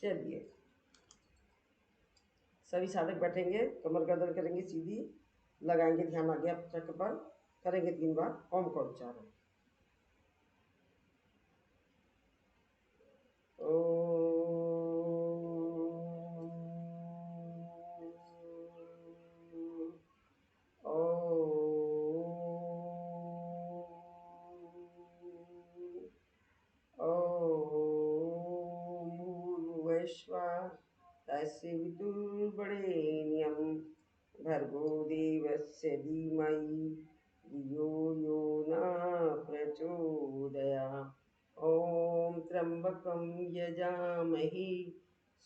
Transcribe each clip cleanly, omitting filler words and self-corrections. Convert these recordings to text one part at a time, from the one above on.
चलिए, सभी साधक बैठेंगे, कमर गर्दन करेंगे सीधी, लगाएंगे ध्यान आगे आप चक्र पर, करेंगे 3 बार ओम का उच्चारण। तस्य विदुर्वरेण्यं भर्गो देवस्य धीमहि धियो यो न प्रचोदयात्। ॐ त्र्यम्बकं यजामहे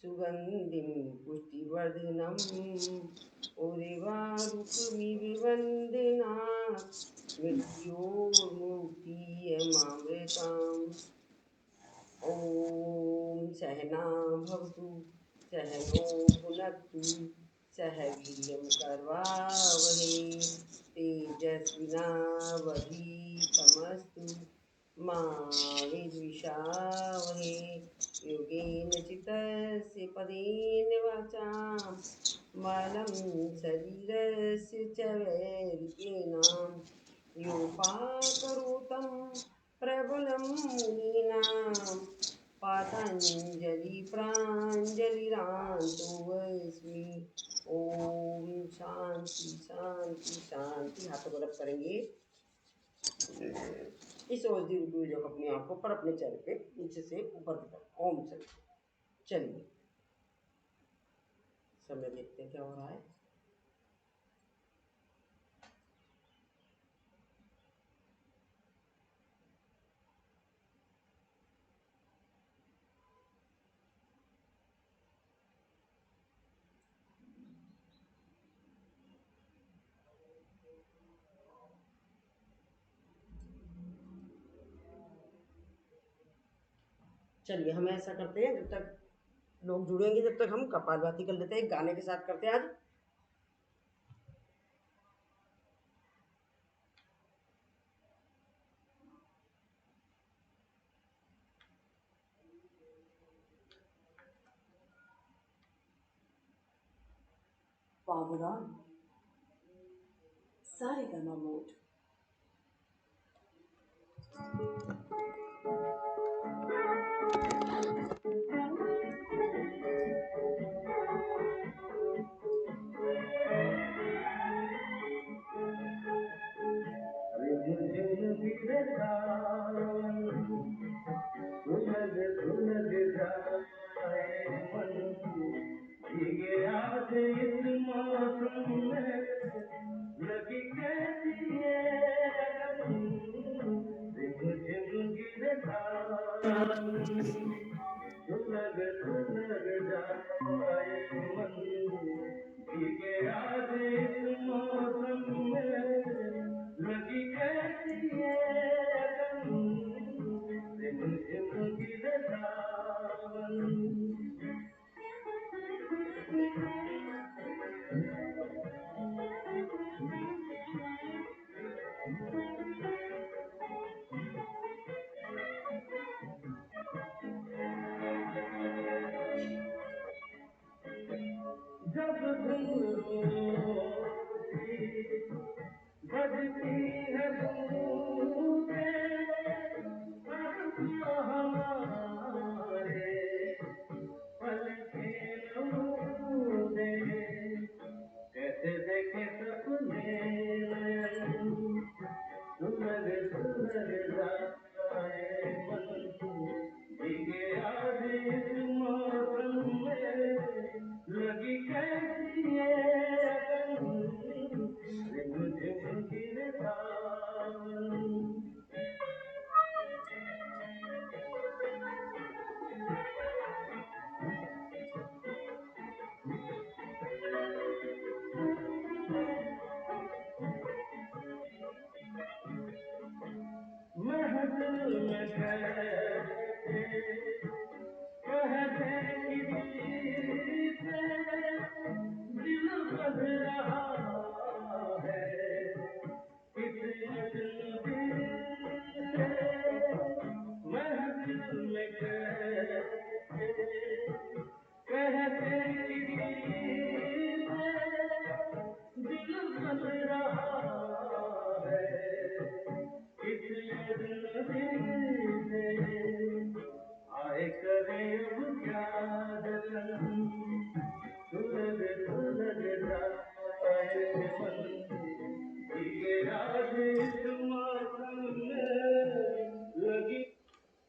सुगन्धिं पुष्टिवर्धनम् उर्वारुकमिव वन्दनात् मृत्योर्मुक्षीयमामृताम्। ॐ सहना भवतु सहनो भुनक्तु सह वीर्यं करवावहै तेजस्विनावधीतमस्तु मा विद्विषावहै। योगेन चित्तस्य पदेन वाचां मलं शरीरस्य च वैरिकेणां योपाकरोतं प्रबलं मुनीनां पातञ्जलि प्राञ्जलिरान्तोऽस्मि। ओम शांति शांति शांति। हाथों को रब करेंगे इस औषधि रूपी जो अपनी आंखों पर, अपने चेहरे पे नीचे से ऊपर की तरफ। ओम चलिए, समय देखते हैं क्या हो रहा है। चलिए, हम ऐसा करते हैं, जब तक लोग जुड़ेंगे जब तक हम कपालभाति कर लेते हैं, गाने के साथ करते हैं आज। Power on. Saregama mode.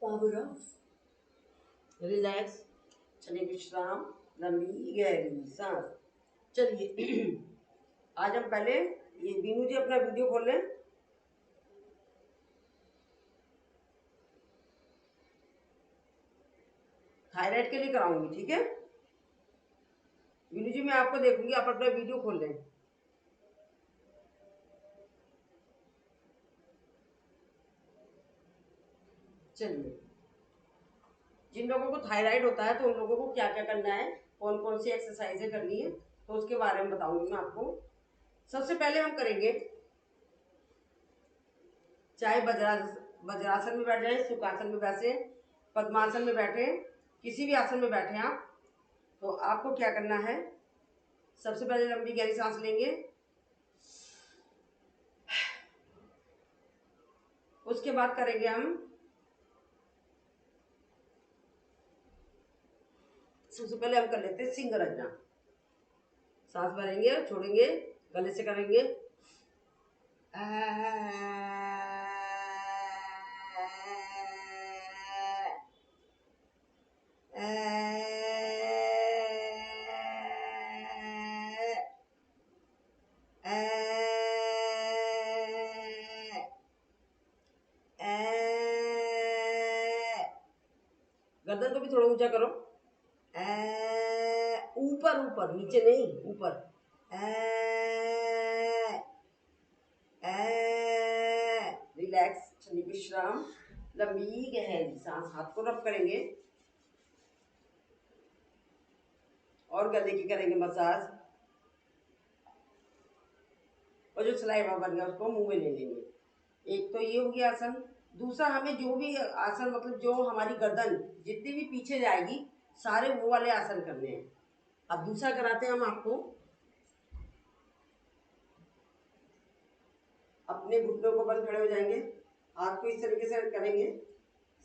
Power off. Relax, क्षणिक विश्राम, लंबी गहरी सांस। चलिए आज हम पहले ये बीनू जी अपना वीडियो खोल लें। थायराइड के लिए कराऊंगी, ठीक है बीनू जी, मैं आपको देखूंगी, आप अपना वीडियो खोल लें। चलिए, जिन लोगों को थायराइड होता है तो उन लोगों को क्या क्या करना है, कौन कौन सी एक्सरसाइजें करनी है, तो उसके बारे में बताऊंगी मैं आपको। सबसे पहले हम करेंगे, चाहे वज्रासन में बैठ जाए, सुखासन में बैठे, पद्मासन में बैठे, किसी भी आसन में बैठे आप, तो आपको क्या करना है, सबसे पहले लंबी गहरी सांस लेंगे। उसके बाद करेंगे हम, सबसे पहले हम कर लेते हैं सिंह रचना। सांस भरेंगे और छोड़ेंगे, गले से करेंगे गर्दन को भी थोड़ा ऊंचा करो, ऊपर ऊपर, नीचे नहीं, ऊपर। रिलैक्स, क्षणिक विश्राम, लंबी गहरी सांस। हाथ को रब करेंगे और गले की करेंगे मसाज, और जो सलाइवा बन गया उसको मुंह में ले लेंगे। एक तो ये हो गया आसन। दूसरा, हमें जो भी आसन, मतलब जो हमारी गर्दन जितनी भी पीछे जाएगी, सारे वो वाले आसन करने हैं। अब दूसरा कराते हैं हम आपको। अपने घुटनों को बंद खड़े हो जाएंगे, हाथ को इस तरीके से करेंगे,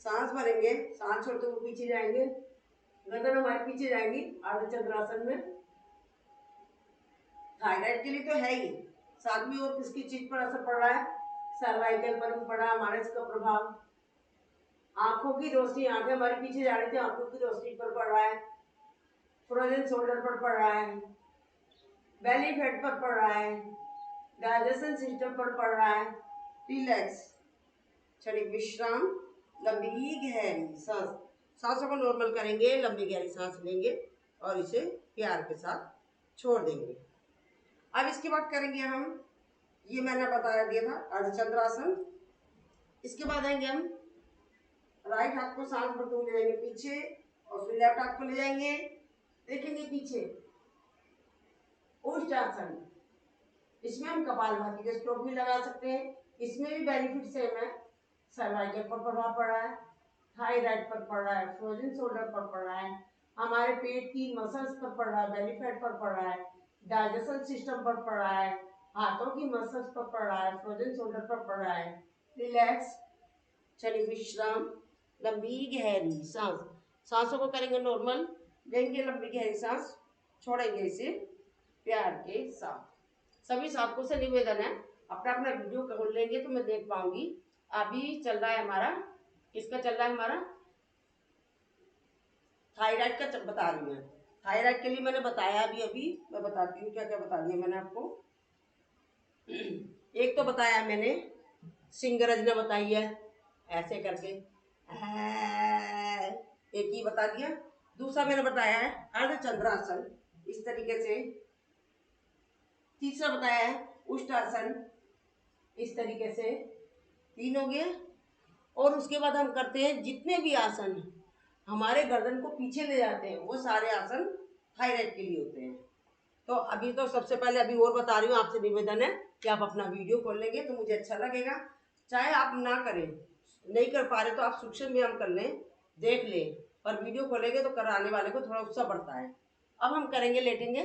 सांस भरेंगे, सांस छोड़ते हुए पीछे जाएंगे, गर्दन हमारे पीछे जाएंगी आधे चंद्रासन में। थायराइड के लिए तो है ही, साथ में और किसकी चीज पर असर पड़ रहा है, सर्वाइकल पर भी पड़ा हमारे इसका प्रभाव। आंखों की रोशनी, आंखें हमारी पीछे जा रही थी, आंखों की रोशनी पर पड़ रहा है, फ्रोजन शोल्डर पर पड़ रहा है, बेली फैट पर पड़ रहा है, डाइजेशन सिस्टम पर पड़ रहा है। रिलैक्स, क्षणिक विश्राम, लंबी गहरी सांस। सांसों को नॉर्मल करेंगे, लंबी गहरी सांस लेंगे और इसे प्यार के साथ छोड़ देंगे। अब इसके बाद करेंगे हम, ये मैंने बता दिया था, अर्धचंद्रासन। इसके बाद आएंगे हम, राइट हाथ को सांस भरते हुए ले जाएंगे पीछे, और फिर लेफ्ट हाथ को ले जाएंगे, देखेंगे पीछे, उष्टासन। इसमें हम कपालभाति के स्ट्रोक भी लगा सकते हैं। इसमें भी बेनिफिट सेम है, सर्वाइकल पर प्रभाव पड़ रहा है, थायराइड पर पड़ रहा है, फ्रोजन शोल्डर पर पड़ रहा है, हमारे पेट की मसल्स पर पड़ रहा है, बेली फैट पर पड़ रहा है, डाइजेशन सिस्टम पर पड़ रहा है, हाथों की मसल्स पर पड़ रहा है, फ्रोजन शोल्डर पर पड़ रहा है। रिलैक्स, क्षणिक विश्राम, लंबी गहरी सांस। सांसों को करेंगे नॉर्मल, लेंगे लंबी गहरी सांस, छोड़ेंगे इसे प्यार के साथ। सभी साधकों से निवेदन है, अपना अपना वीडियो खोल लेंगे तो मैं देख पाऊंगी। अभी चल रहा है हमारा, किसका चल रहा है हमारा, थायराइड का बता रही हूँ मैं। थायराइड के लिए मैंने बताया अभी मैं बताती हूँ क्या क्या बता दिया मैंने आपको। एक तो बताया मैंने, सिंह रचना बताई है ऐसे करके, एक ही बता दिया। दूसरा मैंने बताया है अर्धचंद्रासन, इस तरीके से। तीसरा बताया है उष्टासन, इस तरीके से। 3 हो गए। और उसके बाद हम करते हैं जितने भी आसन हमारे गर्दन को पीछे ले जाते हैं, वो सारे आसन थायराइड के लिए होते हैं। तो अभी तो सबसे पहले अभी और बता रही हूँ, आपसे निवेदन है कि आप अपना वीडियो खोल लेंगे तो मुझे अच्छा लगेगा। चाहे आप ना करें, नहीं कर पा रहे तो आप सूक्ष्म व्यायाम कर लें, देख लें, पर वीडियो खोलेंगे तो कराने वाले को थोड़ा उत्साह बढ़ता है। अब हम करेंगे, लेटेंगे,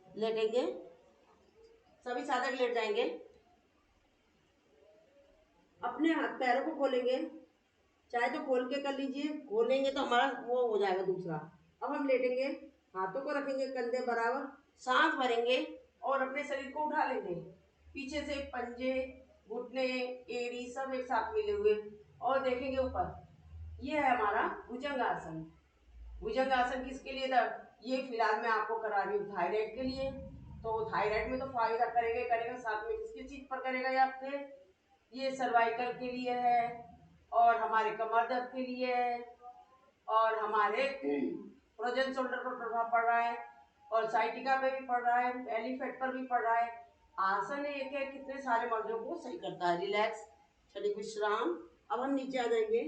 लेटेंगे, सभी साधक लेट जाएंगे। अपने हाथ पैरों को खोलेंगे, चाहे तो खोल के कर लीजिए, खोलेंगे तो हमारा वो हो जाएगा दूसरा। अब हम लेटेंगे, हाथों को रखेंगे कंधे बराबर, सांस भरेंगे और अपने शरीर को उठा लेंगे। पीछे से पंजे, घुटने, एड़ी सब एक साथ मिले हुए और देखेंगे ऊपर। ये है हमारा भुजंग आसन। भुजंग आसन किसके लिए था? ये फिलहाल मैं आपको करा रही हूँ थायराइड के लिए। तो थायराइड में तो फायदा करेगा, साथ में किसकी चीज पर करेगा? ये आपके, ये सर्वाइकल के लिए है और हमारे कमर दर्द के लिए है और हमारे फ्रोजन शोल्डर पर प्रभाव पड़ रहा है और साइटिका पे भी पड़ रहा है, बेली फैट पर भी पड़ रहा है। आसन एक है, कितने सारे मर्जों को सही करता है। रिलैक्स, क्षणिक विश्राम। अब हम नीचे आ जाएंगे।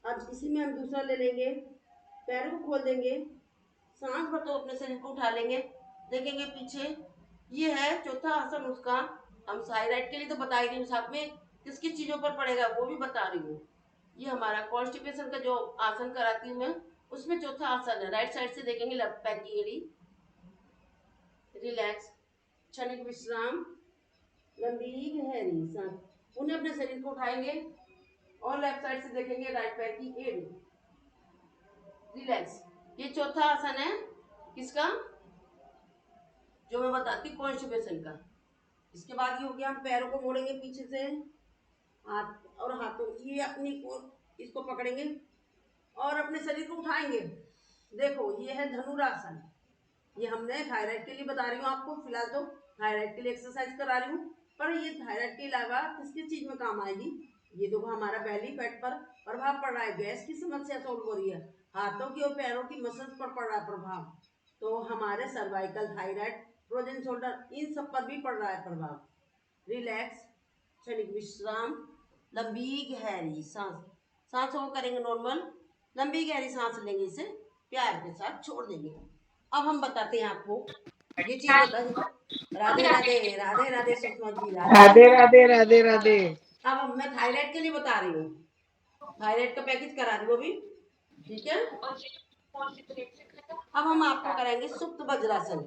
अब इसी में हम दूसरा ले लेंगे, पैरों को खोल देंगे, सांस भरते हुए अपने शरीर को उठा लेंगे, देखेंगे पीछे। ये है चौथा आसन उसका। हम थायराइड के लिए तो बता ही रही हूँ, साथ में किस किस चीजों पर पड़ेगा वो भी बता रही हूँ। ये हमारा कॉन्स्टिपेशन का जो आसन कराती हूँ मैं, उसमें चौथा आसन है। राइट साइड से देखेंगे, लेफ्ट पैर की एड़ी। रिलैक्स, क्षणिक विश्राम, लंबी गहरी सांस। उन्हें अपने शरीर को उठाएंगे और लेफ्ट साइड से देखेंगे राइट पैर की एड़ी। रिलैक्स। ये चौथा आसन है किसका? जो मैं बताती हूँ कॉन्स्टिपेशन का। इसके बाद ये हो गया, हम पैरों को मोड़ेंगे पीछे से, हाथ और हाथों ये अपनी को इसको पकड़ेंगे और अपने शरीर को उठाएंगे। देखो ये है धनुरासन। ये हमने थायराइड के लिए बता रही हूँ आपको, फिलहाल तो थायराइड के लिए एक्सरसाइज करा रही हूँ, पर ये थायराइड के अलावा किस किस चीज में काम आएगी? ये देखो हमारा बेली फैट पर प्रभाव पड़ रहा है, गैस की समस्या सॉल्व हो रही है, हाथों की और पैरों की मसल्स पर पड़ रहा है प्रभाव, तो हमारे सर्वाइकल, थायराइड, फ्रोजन शोल्डर, इन सब पर भी पड़ रहा है प्रभाव। रिलैक्स, क्षणिक विश्राम, लंबी गहरी सांस। सांसों को करेंगे नॉर्मल, लंबी गहरी सांस लेंगे, इसे प्यार के साथ छोड़ देंगे। अब हम बताते हैं आपको ये चीज बता। राधे राधे, राधे राधे सुषमा जी, राधे राधे राधे राधे। अब मैं थायराइड के लिए बता रही हूँ, थायराइड का पैकेज करा रही हूँ अभी, ठीक है। अब हम आपको कराएंगे सुप्त वज्रासन।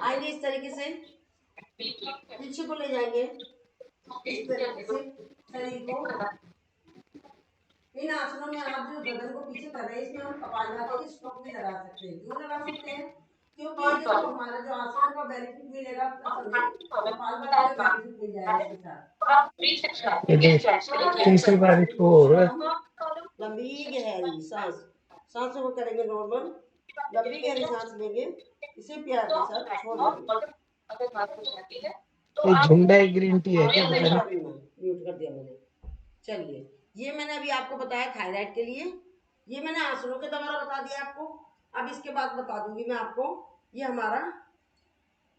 आएंगे इस तरीके से, पीछे को ले जाएंगे इस तरीके से शरीर को। इन आसनों में आप जो गर्दन को पीछे कर रहे हैं, इसमें हम कपालभाति के स्ट्रोक भी लगा सकते हैं। क्यों लगा सकते हैं? क्योंकि देखो हमारा जो आसन का बेनिफिट मिलेगा, प्लस हमें कपालभाति का बेनिफिट मिल जाएगा इसके साथ। तीसरी बार इसको हो रहा है। लंबी गहरी सांस, सांसों को करेंगे नॉर्मल, लंबी गहरी सांस लेंगे, इसे प्यार के साथ छोड़ देंगे। ये झुंडा ग्रीन टी है क्या? म्यूट कर दिया मैंने। चलिए, ये मैंने अभी आपको बताया थायराइड के लिए, ये मैंने आसनों के द्वारा बता दिया आपको। अब इसके बाद बता दूंगी मैं आपको, ये हमारा,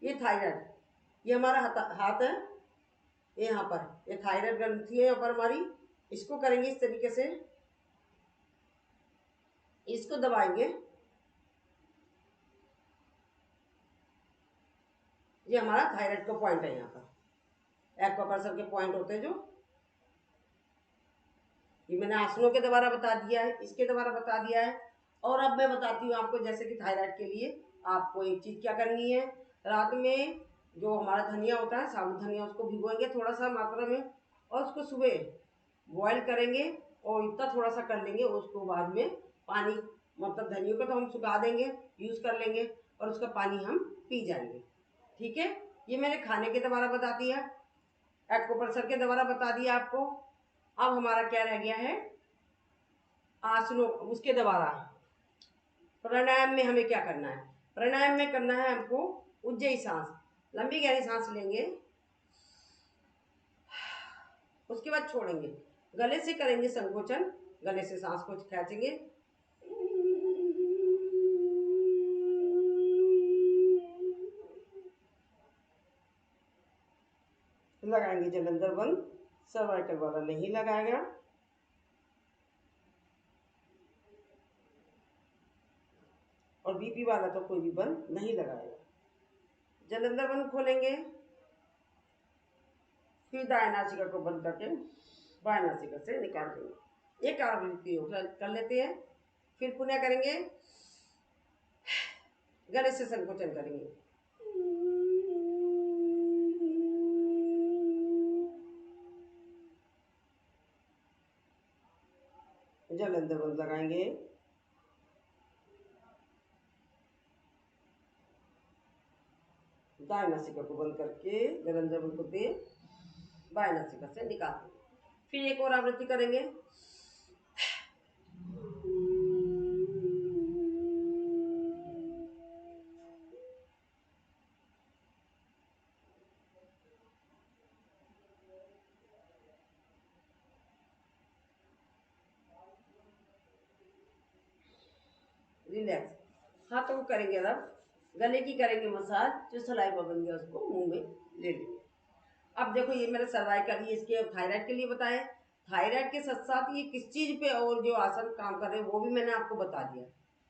ये थायराइड, ये हमारा हाथ है, ये यहाँ पर ये थायराइड ग्रंथि है यहाँ पर हमारी। इसको करेंगे इस तरीके से, इसको दबाएंगे, ये हमारा थायराइड का पॉइंट है। यहाँ पर एक्वाप्रेशर के पॉइंट होते हैं जो, ये मैंने आसनों के द्वारा बता दिया है, इसके द्वारा बता दिया है। और अब मैं बताती हूँ आपको, जैसे कि थायराइड के लिए आपको एक चीज क्या करनी है, रात में जो हमारा धनिया होता है, साबुत धनिया, उसको भिगोएंगे थोड़ा सा मात्रा में और उसको सुबह बॉयल करेंगे और इतना थोड़ा सा कर लेंगे, उसको बाद में पानी, मतलब धनिया को तो हम सुखा देंगे, यूज कर लेंगे और उसका पानी हम पी जाएंगे, ठीक है। ये मैंने खाने के द्वारा बता दिया, एक्वाप्रेशर के द्वारा बता दिया आपको। अब हमारा क्या रह गया है, आसनों, उसके द्वारा प्राणायाम में हमें क्या करना है? प्राणायाम में करना है हमको उज्जयी सांस, लंबी गहरी सांस लेंगे, उसके बाद छोड़ेंगे, गले से करेंगे संकोचन, गले से सांस को खींचेंगे, लगाएंगे जलंधर बंद, सर्वाइकल वाला नहीं लगाएगा। और बीपी वाला तो कोई भी बंद नहीं लगाएगा। जलंधर बंद खोलेंगे, फिर दाएं नासिका को बंद करके बाएं नासिका से निकाल देंगे। एक आवृत्ति कर लेते हैं, फिर पुनः करेंगे, गले से संकोचन करेंगे, जलंधर बंद लगाएंगे। दाएं नासिका को बंद करके जलंधर बंद होते बाएं नासिका से निकाल देंगे। फिर एक और आवृत्ति करेंगे। रिलैक्स। हाथों को करेंगे अब गले की करेंगे मसाज, जो सलाइवा बन गया उसको मुंह में ले लेंगे। अब देखो ये मेरा सर्वाइकल, ये इसके थायराइड के लिए बताया। थायराइड के साथ साथ ये किस चीज पे और जो आसन काम कर रहे हैं वो भी मैंने आपको बता दिया।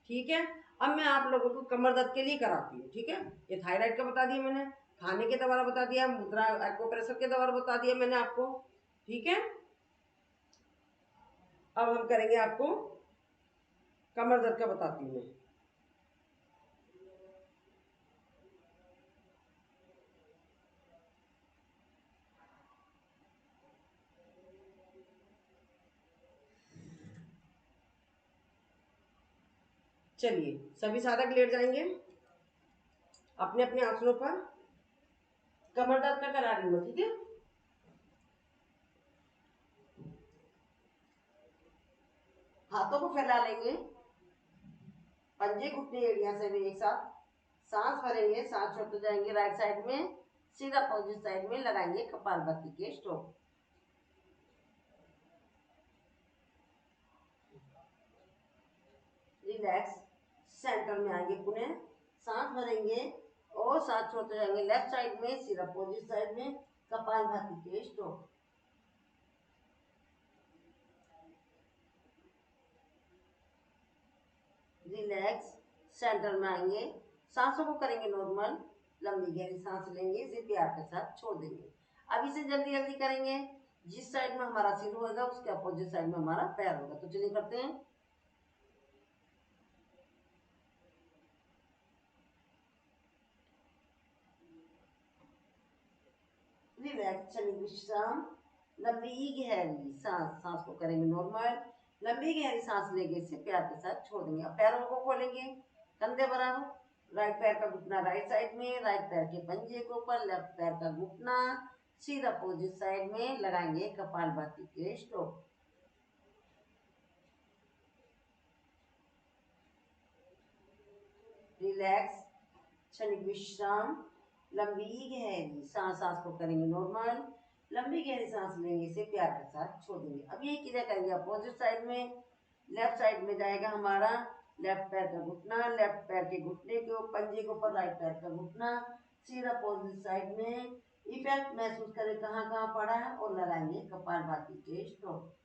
ठीक है, अब मैं आप लोगों को कमर दर्द के लिए कराती हूँ। ठीक है, ये थायराइड का बता दिया मैंने, खाने के द्वारा बता दिया, मुद्रा एक्यूप्रेशर के द्वारा बता दिया मैंने आपको। ठीक है, अब हम करेंगे आपको कमर दर्द का बताती हूँ मैं। चलिए सभी साधक लेट जाएंगे अपने अपने आसनों पर। कमर दर्द का करा रही हूँ। ठीक है, हाथों को फैला लेंगे, पंजे घुटने एड़ियां से भी एक साथ, सांस भरेंगे, सांस छोड़ते जाएंगे राइट साइड में, सीधा अपोजिट साइड में लगाएंगे कपालभाति के स्ट्रोक। रिलैक्स, सेंटर में आएंगे, पुनः सांस भरेंगे और सांस छोड़ते जाएंगे लेफ्ट साइड में, सीधा अपोजिट साइड में कपालभाति के स्ट्रोक। रिलैक्स, सेंटर में आएंगे, सांसों को करेंगे नॉर्मल, लंबी गहरी सांस लेंगे, इसे प्यार के साथ छोड़ देंगे। अब इसे जल्दी जल्दी करेंगे, जिस साइड में हमारा सिर होगा उसके अपोजिट साइड में हमारा पैर होगा। तो चलिए करते हैं। रिलैक्स, चलिए विश्राम, लंबी गहरी सांस, सांस को करेंगे नॉर्मल, लंबी गहरी सांस लेंगे, इसे प्यार के साथ छोड़ देंगे। अब पैरों को खोलेंगे कंधे बराबर, राइट पैर का घुटना राइट साइड में, राइट पैर के पंजे के ऊपर, लेफ्ट पैर का घुटना सीधा अपोजिट साइड में लगाएंगे कपालभाति के स्ट्रोक। रिलैक्स, क्षणिक विश्राम, लंबी गहरी सांस, सांस को करेंगे नॉर्मल, लंबी गहरी सांस लेंगे, इसे प्यार के साथ छोड़ देंगे। अब ये क्रिया करेंगे अपोजिट साइड में, लेफ्ट साइड में जाएगा हमारा लेफ्ट पैर का घुटना, लेफ्ट पैर के घुटने के पंजे के ऊपर राइट पैर का घुटना सीधा अपोजिट साइड में। इफेक्ट महसूस करें कहाँ कहाँ पड़ा है और लगाएंगे कपालभाति के स्ट्रोक।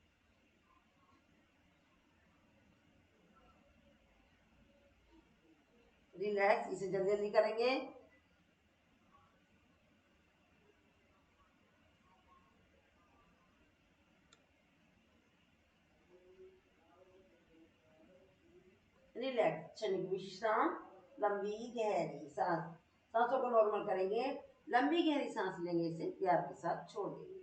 रिलैक्स, इसे जल्दी जल्दी करेंगे। रिलैक्स, क्षणिक विश्राम, लंबी गहरी सांस, सांसों को नॉर्मल करेंगे, लंबी गहरी सांस लेंगे, इसे प्यार के साथ छोड़ देंगे।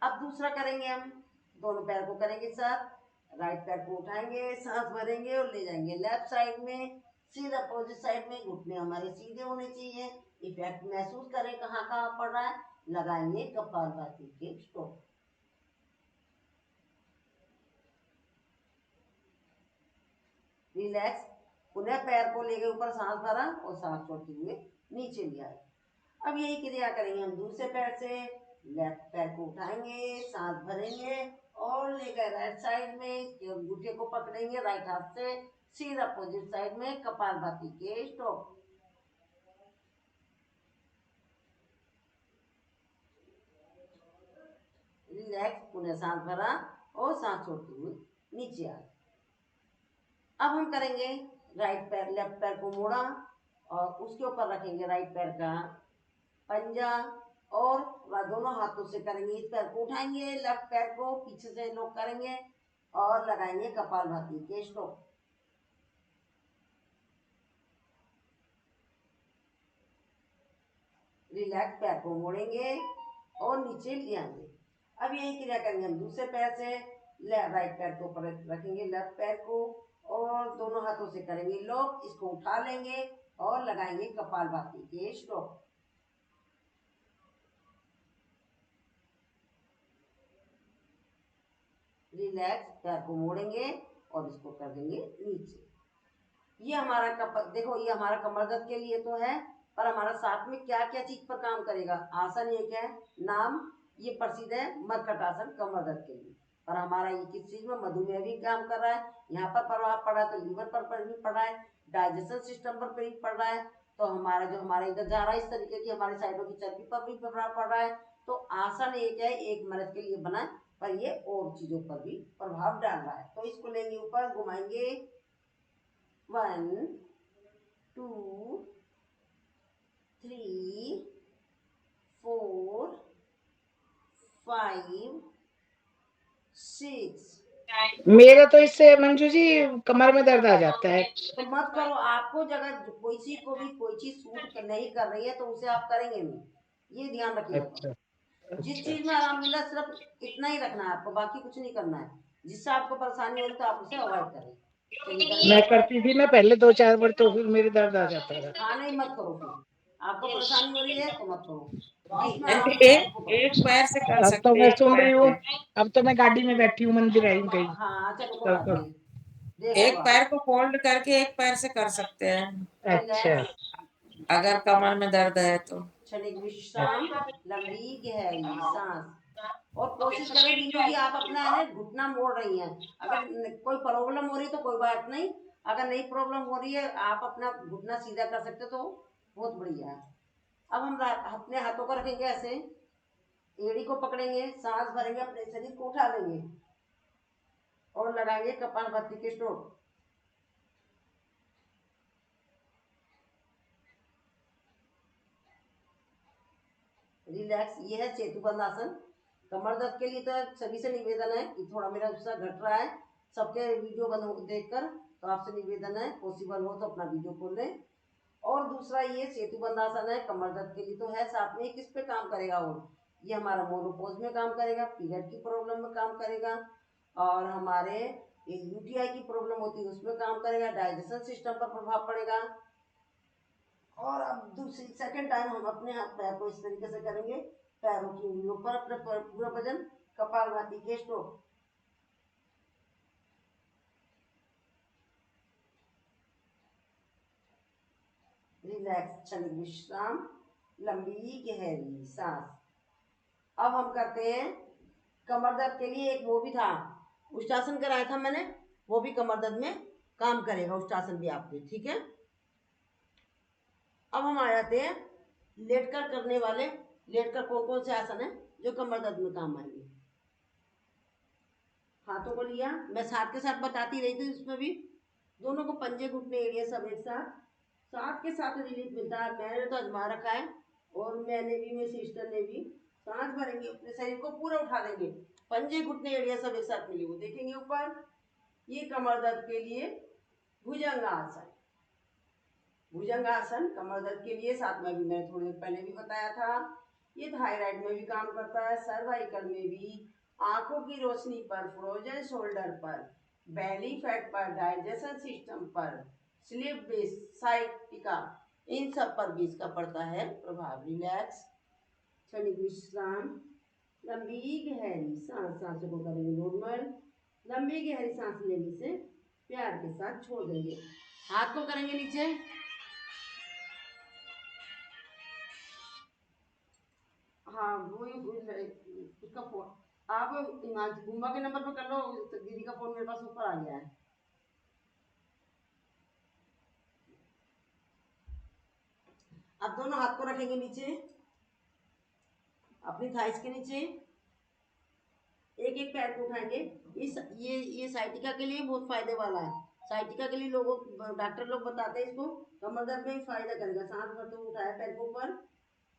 अब दूसरा करेंगे हम, दोनों पैर को करेंगे साथ, राइट पैर को उठाएंगे, सांस भरेंगे और ले जाएंगे लेफ्ट साइड में, सीधा अपोजिट साइड में, घुटने हमारे सीधे होने चाहिए। इफेक्ट महसूस करें कहाँ कहाँ पड़ रहा है, लगाएंगे कपालभाति के स्ट्रोक। रिलैक्स, पुनः पैर को लेकर ऊपर सांस भरा और सांस छोड़ते हुए नीचे लिया। अब यही क्रिया करेंगे हम दूसरे पैर से, लेफ्ट पैर को उठाएंगे, सांस भरेंगे और लेकर राइट साइड में अंगूठे को पकड़ेंगे राइट हाथ से, सीधा अपोजिट साइड में कपालभाति के स्ट्रोक। रिलैक्स, पुनः सांस भरा और सांस छोड़ते हुए नीचे आए। अब हम करेंगे राइट पैर, लेफ्ट पैर को मोड़ा और उसके ऊपर रखेंगे राइट पैर का पंजा और दोनों हाथों से करेंगे, इस पैर को उठाएंगे, लेफ्ट पैर को पीछे से लॉक करेंगे और लगाएंगे कपालभाति के स्ट्रोक। रिलैक्स, पैर को मोड़ेंगे और नीचे ले आएंगे। अब यही क्रिया करेंगे हम दूसरे पैर से, राइट पैर के ऊपर रखेंगे लेफ्ट पैर को और दोनों हाथों से करेंगे लॉक, इसको उठा लेंगे और लगाएंगे कपालभाति के स्ट्रोक। रिलैक्स, पैर को मोड़ेंगे और इसको कर देंगे नीचे। ये हमारा देखो ये हमारा कमर दर्द के लिए तो है, पर हमारा साथ में क्या क्या चीज पर काम करेगा। आसन एक है, नाम ये प्रसिद्ध है मरकट आसन कमर दर्द के लिए, पर हमारा ये किस चीज में मधुमेह भी काम कर रहा है, यहाँ पर प्रभाव पड़ रहा है तो लीवर पर भी पड़ रहा है, डाइजेशन सिस्टम पर भी पड़ रहा है, तो हमारा जो हमारा इधर जा रहा है इस तरीके की हमारी साइडों की चर्बी पर भी प्रभाव पड़ रहा है। तो आसन एक है, एक मर्द के लिए बना, पर ये और चीजों पर भी प्रभाव डाल रहा है। तो इसको लेंगे ऊपर, घुमाएंगे 1 2 3 4 5 6। मेरा तो इससे मंजू जी कमर में दर्द आ जाता है। तो मत करो, आपको जगह कोई चीज को भी कोई चीज सूट नहीं कर रही है तो उसे आप करेंगे नहीं, ये ध्यान रखिएगा। अच्छा जिस अच्छा। चीज में आराम मिला सिर्फ इतना ही रखना है आपको, बाकी कुछ नहीं करना है। जिससे आपको परेशानी हो रही तो आप उसे अवॉइड करें। चलिए मैं करेंगे। करती थी ना पहले 2-4 बार, तो फिर मेरे दर्द आ जाता था। हाँ नहीं मत करो, फिर आपको परेशानी हो रही है तो मत करो, जिसमें आराम नहीं, मिले एक उसको करो। एक पैर से कर अब तो सकते हैं, मैं एक सुन पैर रही हूँ, से। अब तो मैं गाड़ी में बैठी हूँ, मंदिर आई हूँ कहीं। हाँ चलो कोई तो, बात तो नहीं, देख लो एक आप। पैर को फोल्ड करके एक पैर से कर सकते हैं, अच्छा रिलैक्स, अगर कमर में दर्द है तो। क्षणिक विश्राम, लंबी गहरी सांस। और कोशिश करें बिंदु जी आप अपना है ना घुटना मोड़ रही हैं। अगर कोई प्रॉब्लम हो रही है तो कोई बात नहीं, अगर नहीं प्रॉब्लम हो रही है आप अपना घुटना सीधा कर सकते तो बहुत बढ़िया है। अब हम अपने हाथों को रखेंगे ऐसे, एड़ी को पकड़ेंगे, सांस भरेंगे, अपने शरीर को उठा लेंगे और लगाएंगे कपालभाति के स्ट्रोक। रिलैक्स, ये है सेतुबंध आसन। कमर दर्द के लिए तो सभी से निवेदन है कि थोड़ा मेरा गुस्सा घट रहा है सबके वीडियो देखकर, तो आपसे निवेदन है पॉसिबल हो तो अपना वीडियो खोल लें। और दूसरा ये सेतुबंध आसन है, कमर दर्द के लिए तो है, साथ में किस पे काम करेगा, और ये हमारा मोनोपोज में काम करेगा, पीरियड की प्रॉब्लम में काम करेगा, और हमारे यूटीआई की प्रॉब्लम होती है उसमें काम करेगा, डाइजेशन सिस्टम पर प्रभाव पड़ेगा। और अब दूसरी सेकंड टाइम हम अपने हाथ पैर को इस तरीके से करेंगे, पैरों की उंगलियों पर अपने पूरा वजन, कपालभाति के स्ट्रोक। रिलैक्स, क्षणिक विश्राम, लंबी गहरी सांस। अब हम करते हैं कमर दर्द के लिए, एक वो भी था उष्टासन कराया था मैंने, वो भी कमर दर्द में काम करेगा, उष्टासन भी आपके, ठीक है। अब हम आ जाते हैं लेटकर करने वाले। लेटकर कौन कौन से आसन है जो कमर दर्द में काम आएंगे। हाथों को लिया, मैं साथ के साथ बताती रही थी, उसमें भी दोनों को पंजे घुटने एरिया सब एक साथ, साथ के साथ रिलीफ मिलता है। मैंने तो आजमा रखा है और मैंने भी, मेरी सिस्टर ने भी। सांस भरेंगे, अपने शरीर को पूरा उठा देंगे, पंजे घुटने एरिया सब एक साथ मिले हुए देखेंगे ऊपर। ये कमर दर्द के लिए भुजंगासन। भुजंगासन कमर दर्द के लिए, साथ में भी मैंने थोड़ी देर पहले भी बताया था। ये थायराइड में भी काम करता है, सर्वाइकल में भी, आंखों की रोशनी पर, फ्रोजन शोल्डर पर, बेली फैट पर, डाइजेशन सिस्टम पर, स्लीप बेस, साइटिका, इन सब पर भी इसका पड़ता है प्रभाव। रिलैक्स, क्षणिक विश्राम, लंबी गहरी सांस, सांसों को करेंगे नॉर्मल। लंबी गहरी सांस लेने से प्यार के साथ छोड़ देंगे, हाथ को करेंगे नीचे। हाँ वही उसका फोन आप गुम्बा के नंबर पर कर लो, दीदी का फोन मेरे पास ऊपर आ गया है। अब दोनों हाथ को रखेंगे नीचे अपनी थाइस के नीचे, एक एक पैर को उठाएंगे। इस ये साइटिका के लिए बहुत फायदे वाला है। साइटिका के लिए लोगों डॉक्टर लोग बताते हैं इसको कमर दर्द में फायदा करेगा। सांस भरते हुए उठाया पैर को ऊपर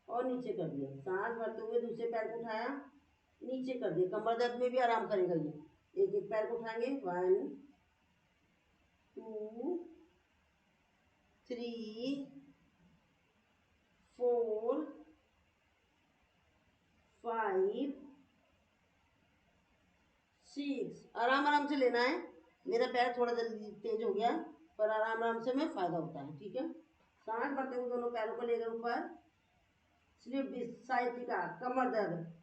और नीचे कर दिया, सांस भरते हुए दूसरे पैर को उठाया नीचे कर दिया, कमर दर्द में भी आराम करेगा ये। एक एक पैर को उठाएंगे, 1 2 3 4 5 6 आराम आराम से लेना है। मेरा पैर थोड़ा जल्दी तेज हो गया, पर आराम आराम से में फायदा होता है, ठीक है। सांस भरते हुए दोनों पैरों को ले गए ऊपर, स्लिप साइटिका, कमर दर्द,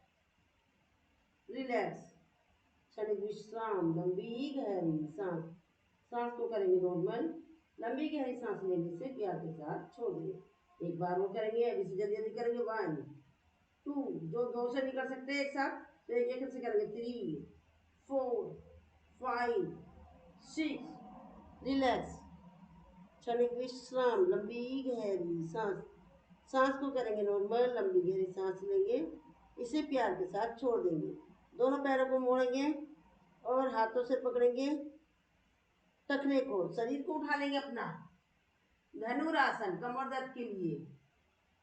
रिलैक्स, क्षणिक विश्राम, लंबी गहरी सांस। सांस को करेंगे नॉर्मल, लंबी गहरी सांस लेने से प्यार के साथ छोड़ देंगे। एक बार वो करेंगे, अभी से जल्दी जल्दी करेंगे। 1 2, जो 2 से नहीं कर सकते एक साथ तो एक एक से करेंगे। 3 4 5 6, रिलैक्स, क्षणिक विश्राम, लंबी गहरी सांस। सांस को करेंगे नॉर्मल, लंबी गहरी सांस लेंगे, इसे प्यार के साथ छोड़ देंगे। दोनों पैरों को मोड़ेंगे और हाथों से पकड़ेंगे टखने को, शरीर को उठा लेंगे अपना। धनुरासन कमर दर्द के लिए,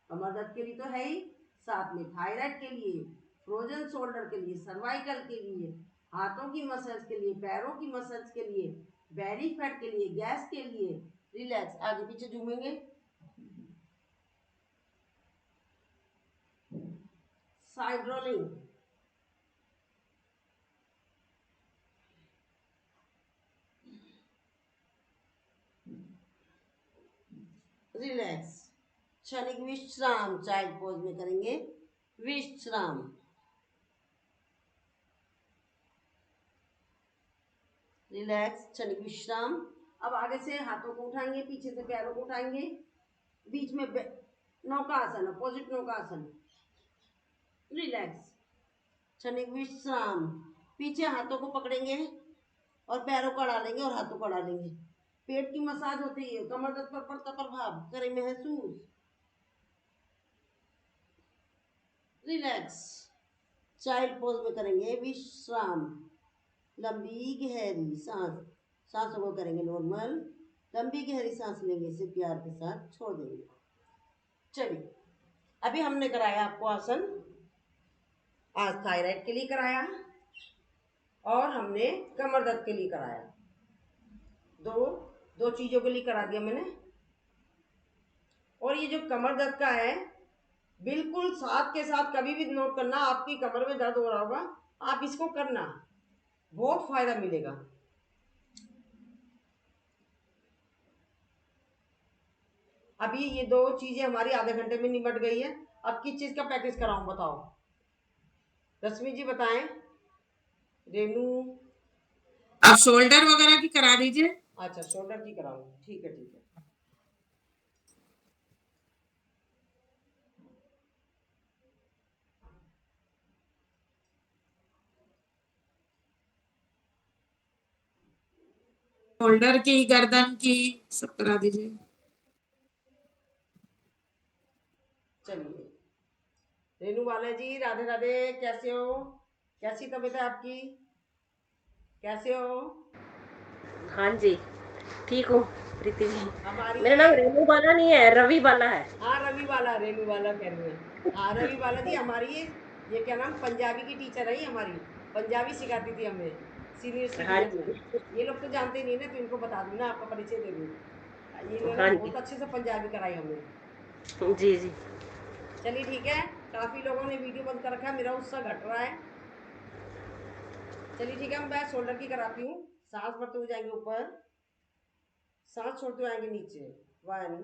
कमर दर्द के लिए तो है ही, साथ में थायराइड के लिए, फ्रोजन शोल्डर के लिए, सर्वाइकल के लिए, हाथों की मसल्स के लिए, पैरों की मसल्स के लिए, बेली फैट के लिए, गैस के लिए। रिलैक्स, आगे पीछे झूमेंगे, साइड रोलिंग, रिलैक्स, क्षणिक विश्राम, चाइल्ड पोज में करेंगे विश्राम। रिलैक्स, क्षणिक विश्राम। अब आगे से हाथों को उठाएंगे, पीछे से पैरों को उठाएंगे, बीच में नौकासन, अपोजिट नौकासन। रिलैक्स, क्षणिक विश्राम। पीछे हाथों को पकड़ेंगे और पैरों को अड़ा लेंगे और हाथों को अड़ा लेंगे। पेट की मसाज होती है, कमर दर्द पर पड़ता प्रभाव करें महसूस। रिलैक्स, चाइल्ड पोज में करेंगे विश्राम, लंबी गहरी सांस। सांसों को करेंगे नॉर्मल, लंबी गहरी सांस लेंगे, इसे प्यार के साथ छोड़ देंगे। चलिए, अभी हमने कराया आपको आसन, आज थायराइड के लिए कराया और हमने कमर दर्द के लिए कराया। दो चीजों के लिए करा दिया मैंने। और ये जो कमर दर्द का है, बिल्कुल साथ के साथ कभी भी नोट करना, आपकी कमर में दर्द हो रहा होगा, आप इसको करना, बहुत फायदा मिलेगा। अभी ये 2 चीजें हमारी आधे घंटे में निपट गई है। अब किस चीज का प्रैक्टिस कराऊं बताओ, रश्मि जी बताएं। रेनू, आप शोल्डर वगैरह की करा दीजिए। अच्छा शोल्डर की कराऊं, ठीक है ठीक है। शोल्डर की, गर्दन की, सब करा दीजिए। चलिए, रेनू वाला जी राधे राधे, कैसे हो, कैसी तबीयत है आपकी, कैसे हो? हाँ जी, ठीक हूँ प्रीति जी। हमारी मेरा नाम रेनू बाला नहीं है, रवि बाला है। हाँ रवि वाला, रेनू वाला कह रही है। हाँ रवि वाला जी हमारी ये क्या नाम, पंजाबी की टीचर है हमारी, पंजाबी सिखाती थी हमें सीनियर हाँ सिटीजन में। जी, ये लोग तो जानते नहीं ना, तो इनको बता दूँ ना, आपका परिचय दे दूँ। ये लोग ना हाँ बहुत अच्छे से पंजाबी कराई हमें। जी जी। चलिए ठीक है, काफ़ी लोगों ने वीडियो बंद कर रखा है, मेरा उत्साह घट रहा है। चलिए ठीक है, मैं शोल्डर की कराती हूँ। सांस भरते हुए जाएंगे ऊपर, सांस छोड़ते हुए आएंगे नीचे। 1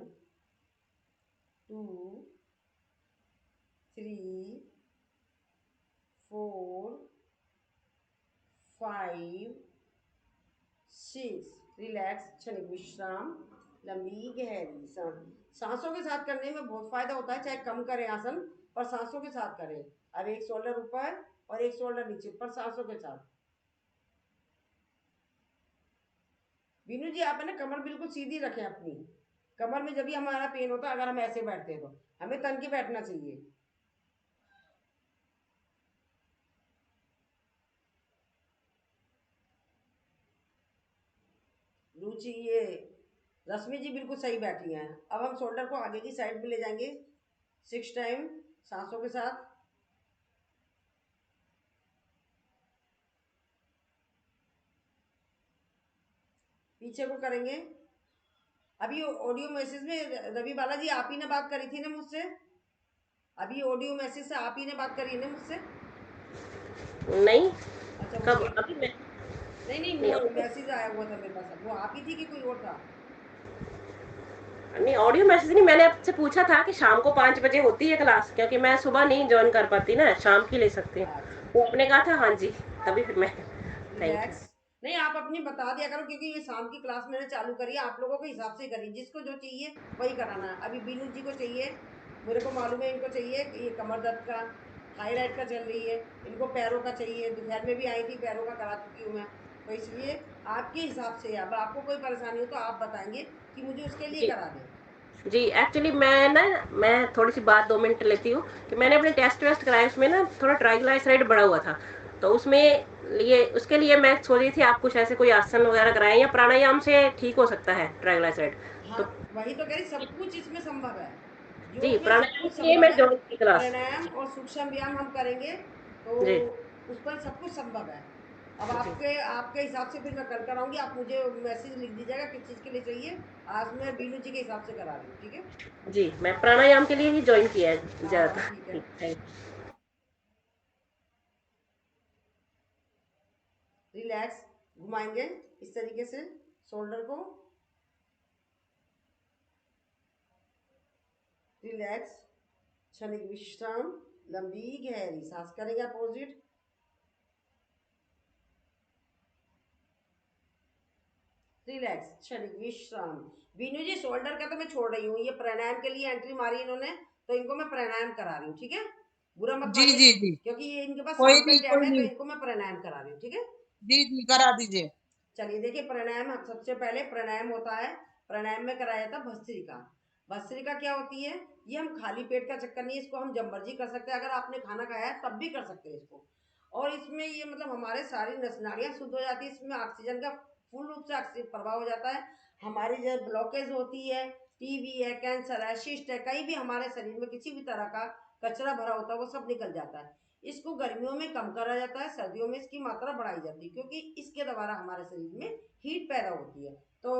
2 3 4 5 6, रिलैक्स, क्षणिक विश्राम, लंबी गहरी सांस। सांसों के साथ करने में बहुत फायदा होता है, चाहे कम करें आसन पर सांसों के साथ करें। अब एक शोल्डर ऊपर और एक शोल्डर नीचे, पर सांसों के साथ। बीनू जी आप है ना कमर बिल्कुल सीधी रखें अपनी। कमर में जब भी हमारा पेन होता है, अगर हम ऐसे बैठते हैं तो हमें तन के बैठना चाहिए। रुचि, ये रश्मि जी बिल्कुल सही बैठी हैं। अब हम शोल्डर को आगे की साइड में ले जाएंगे 6 टाइम सांसों के साथ। पीछे को करेंगे। अभी ऑडियो मैसेज में रवि बाला जी आप ही ने बात करी थी ना मुझसे, अभी ऑडियो मैसेज से आप ही ने बात करी है ना मुझसे? नहीं, अच्छा कब? वो अभी मैं नहीं नहीं वो मैसेज आया हुआ था मेरे पास, अब वो आप ही थी कि कोई और था? नहीं, ऑडियो मैसेज नहीं, मैंने आपसे पूछा था कि शाम को 5 बजे होती है क्लास, क्योंकि मैं सुबह नहीं ज्वाइन कर पाती ना, शाम की ले सकती हूँ। अच्छा वो आपने कहा था हाँ जी, तभी फिर मैं। Thank you. रिलैक्स। नहीं आप अपनी बता दिया करो, क्योंकि ये शाम की क्लास मैंने चालू करी है, आप लोगों के हिसाब से करी, जिसको जो चाहिए वही कराना है। अभी बीनू जी को चाहिए, मेरे को मालूम है इनको चाहिए कि ये कमर दर्द का, थायराइड का चल रही है, इनको पैरों का चाहिए, दोपहर में भी आई थी, पैरों का करा चुकी हूँ मैं। तो इसलिए आपके हिसाब से, अब आपको कोई परेशानी हो तो आप बताएंगे कि मुझे उसके लिए जी करा दें। जी, एक्चुअली मैं थोड़ी सी बात 2 मिनट लेती हूँ कि मैंने अपने टेस्ट वेस्ट कराए, उसमें ना थोड़ा ट्राइग्लिसराइड बढ़ा हुआ था, तो उसमें लिए उसके लिए मैं सोच रही थी आप कुछ ऐसे कोई आसन वगैरह कराएं या प्राणायाम से ठीक हो सकता है ट्राइग्लिसराइड। हाँ, तो वही तो कह रही, सब कुछ इसमें संभव है, जी, योग में सब प्राणायाम कुछ के लिए संभव मैं है। ज्वाइन की क्लास। प्राणायाम और सूक्ष्म व्यायाम हम करेंगे तो जी उस पर सब कुछ संभव है। अब जी आपके आपके हिसाब से फिर मैं कल कराऊंगी, आप मुझे मैसेज लिख दीजिएगा किस चीज़ के लिए चाहिए। आज मैं बीनू जी के हिसाब से करा रही हूँ, ठीक है? जी, मैं प्राणायाम के लिए ही ज्वाइन किया है हाँ हाँ ज्यादातर। ठीक है। ठीक, थैंक यू। रिलैक्स, घुमाएंगे इस तरीके से शोल्डर को, रिलैक्स, क्षणिक विश्राम, लंबी गहरी सांस करेंगे अपोजिट, रिलैक्स, क्षणिक विश्राम। बीनू जी शोल्डर का तो मैं छोड़ रही हूँ, ये प्राणायाम के लिए एंट्री मारी इन्होंने, तो इनको मैं प्राणायाम करा रही हूँ, ठीक है? बुरा मत जी मानिए, जी जी, क्योंकि ये इनके पास कोई शाम का नहीं ही टाइम कोई है, तो नहीं। इनको मैं प्राणायाम करा रही हूँ, ठीक है? जी जी, करा दीजिए। चलिए देखिए, प्राणायाम सबसे पहले प्राणायाम होता है, प्राणायाम में कराया जाता है भस्त्रिका। भस्त्रिका क्या होती है? ये हम खाली पेट का चक्कर नहीं है, इसको हम जब मर्जी कर सकते हैं, अगर आपने खाना खाया है तब भी कर सकते हैं इसको। और इसमें ये मतलब हमारे सारी नस नाड़ियाँ शुद्ध हो जाती है, इसमें ऑक्सीजन का पूर्ण रूप से ऑक्सीजन प्रभाव हो जाता है। हमारी जो ब्लॉकेज होती है, टीबी है, कैंसर है, शिस्ट है, कहीं भी हमारे शरीर में किसी भी तरह का कचरा भरा होता है वो सब निकल जाता है। इसको गर्मियों में कम करा जाता है, सर्दियों में इसकी मात्रा बढ़ाई जाती है, क्योंकि इसके द्वारा हमारे शरीर में हीट पैदा होती है। तो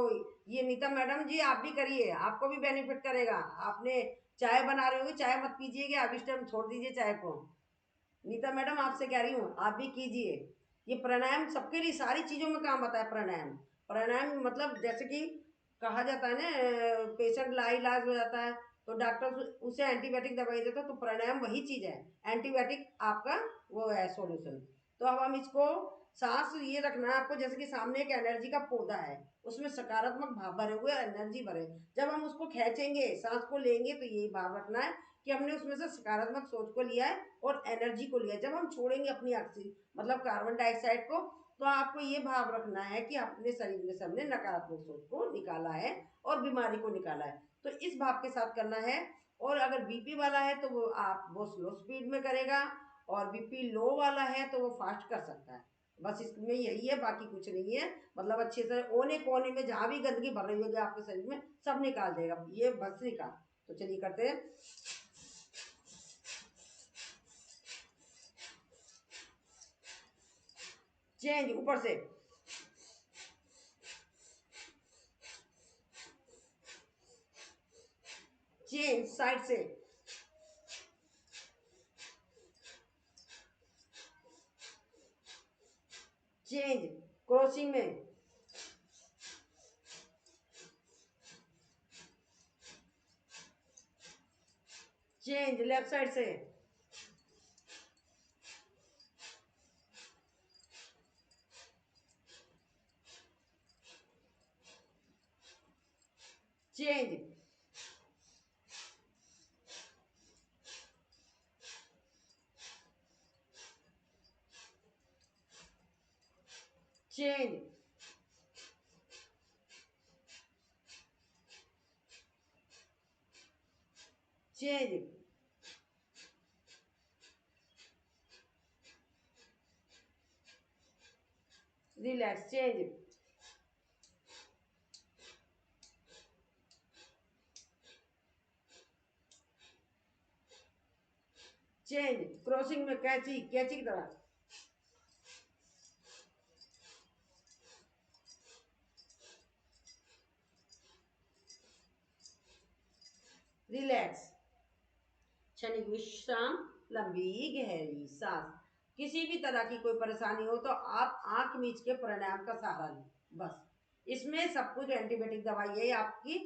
ये नीता मैडम जी आप भी करिए, आपको भी बेनिफिट करेगा। आपने चाय बना रही होगी, चाय मत पीजिएगा, अब इस टाइम छोड़ दीजिए चाय को। नीता मैडम आपसे कह रही हूँ आप भी कीजिए। ये प्राणायाम सबके लिए सारी चीज़ों में काम आता है प्राणायाम। प्राणायाम मतलब जैसे कि कहा जाता है ना, पेशेंट लाइलाज हो जाता है तो डॉक्टर उसे एंटीबायोटिक दवाई देता है, तो प्राणायाम वही चीज़ है, एंटीबायोटिक आपका वो है सॉल्यूशन। तो अब हम इसको सांस ये रखना है आपको, जैसे कि सामने एक एनर्जी का पौधा है, उसमें सकारात्मक भाव भरे हुए, एनर्जी भरे, जब हम उसको खींचेंगे सांस को लेंगे तो यही भाव रखना है कि हमने उसमें से सकारात्मक सोच को लिया है और एनर्जी को लिया। जब हम छोड़ेंगे अपनी ऑक्सीजन मतलब कार्बन डाइऑक्साइड को, तो आपको ये भाव रखना है कि अपने शरीर में से हमने नकारात्मक सोच को निकाला है और बीमारी को निकाला है, तो इस भाव के साथ करना है। और अगर बीपी वाला है तो वो स्लो स्पीड में करेगा, और बीपी लो वाला है तो वो फास्ट कर सकता है। बस इसमें यही है, बाकी कुछ नहीं है। मतलब अच्छे से कोने कोने में जहाँ भी गंदगी भर रही होगी आपके शरीर में सब निकाल देगा ये भस्त्रिका। तो चलिए करते हैं। चेंज ऊपर से, चेंज साइड से, चेंज क्रॉसिंग में, चेंज लेफ्ट साइड से, change, change, change, relax, change, change crossing में, कैची कैची की तरह, रिलैक्स, क्षणिक विश्राम, लंबी गहरी सांस। किसी भी तरह की कोई परेशानी हो तो आप आंख मीच के प्राणायाम का सहारा लें बस। इसमें सब कुछ एंटीबायोटिक दवाई है आपकी,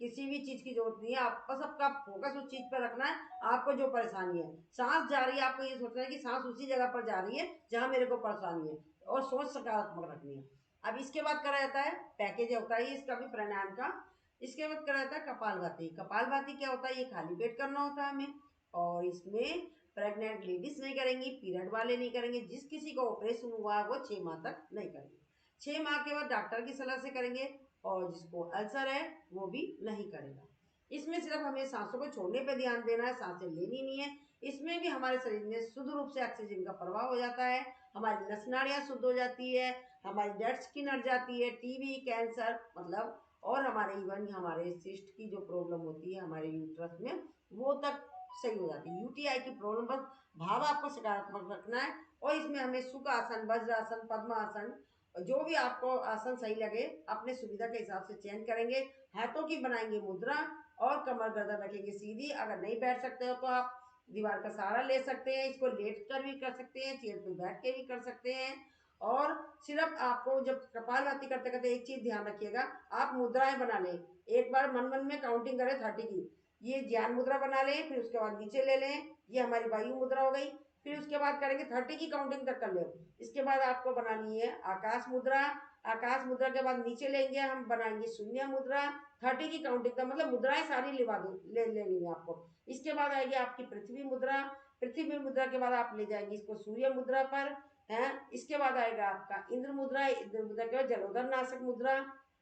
किसी भी चीज की जरूरत नहीं है। आप बस आपका फोकस उस चीज पर रखना है। आपको जो परेशानी है, सांस जा रही है, आपको ये सोचना है कि सांस उसी जगह पर जा रही है जहां मेरे को परेशानी है, और सोच सकारात्मक रखनी है। अब इसके बाद करा जाता है, पैकेज होता है इसका भी प्राणायाम का। इसके बाद करा जाता है कपालभाति। कपालभाति क्या होता है, ये खाली पेट करना होता है हमें, और इसमें प्रेग्नेंट लेडीज नहीं करेंगी, पीरियड वाले नहीं करेंगे, जिस किसी का ऑपरेशन हुआ है वो 6 माह तक नहीं करेंगे। 6 माह के बाद डॉक्टर की सलाह से करेंगे, और जिसको अल्सर है वो भी नहीं करेगा। इसमें सिर्फ हमें सांसों को छोड़ने पर ध्यान देना है, सांसें लेनी नहीं है। इसमें भी हमारे शरीर में शुद्ध रूप से ऑक्सीजन का प्रवाह हो जाता है, हमारी नस नाड़ियाँ शुद्ध हो जाती है, हमारी डेड स्किन हट जाती है, टीबी, कैंसर मतलब, और हमारे इवन हमारे सिस्ट की जो प्रॉब्लम होती है हमारे यूट्रस में, वो तक सही हो जाती है। यूटीआई की प्रॉब्लम पर भाव आपको सकारात्मक रखना है। और इसमें हमें सुख आसन, वज्रासन, पद्मासन, जो भी आपको आसन सही लगे अपने सुविधा के हिसाब से चयन करेंगे। हाथों की बनाएंगे मुद्रा, और कमर गर्दन रखेंगे सीधी। अगर नहीं बैठ सकते हो तो आप दीवार का सहारा ले सकते हैं, इसको लेट कर भी कर सकते हैं, चेयर पर बैठ के भी कर सकते हैं। और सिर्फ आपको जब कपालभाति करते करते एक चीज ध्यान रखिएगा, आप मुद्राएं बना लें। एक बार मन मन में काउंटिंग करें 30 की, ये ज्ञान मुद्रा बना लें, फिर उसके बाद नीचे ले लें, ये हमारी वायु मुद्रा हो गई। फिर उसके बाद करेंगे 30 की काउंटिंग तक कर ले। इसके बाद आपको बनानी है आकाश मुद्रा। आकाश मुद्रा के बाद नीचे लेंगे, हम बनाएंगे शून्य मुद्रा। 30 की काउंटिंग का मतलब मुद्राएं सारी लेवा दो, ले लेनी है आपको। इसके बाद आएगी आपकी पृथ्वी मुद्रा। पृथ्वी मुद्रा के बाद आप ले जाएंगे इसको सूर्य मुद्रा पर है। इसके बाद आएगा आपका इंद्र मुद्रा। इंद्र मुद्रा के बाद जलोदर नाशक मुद्रा।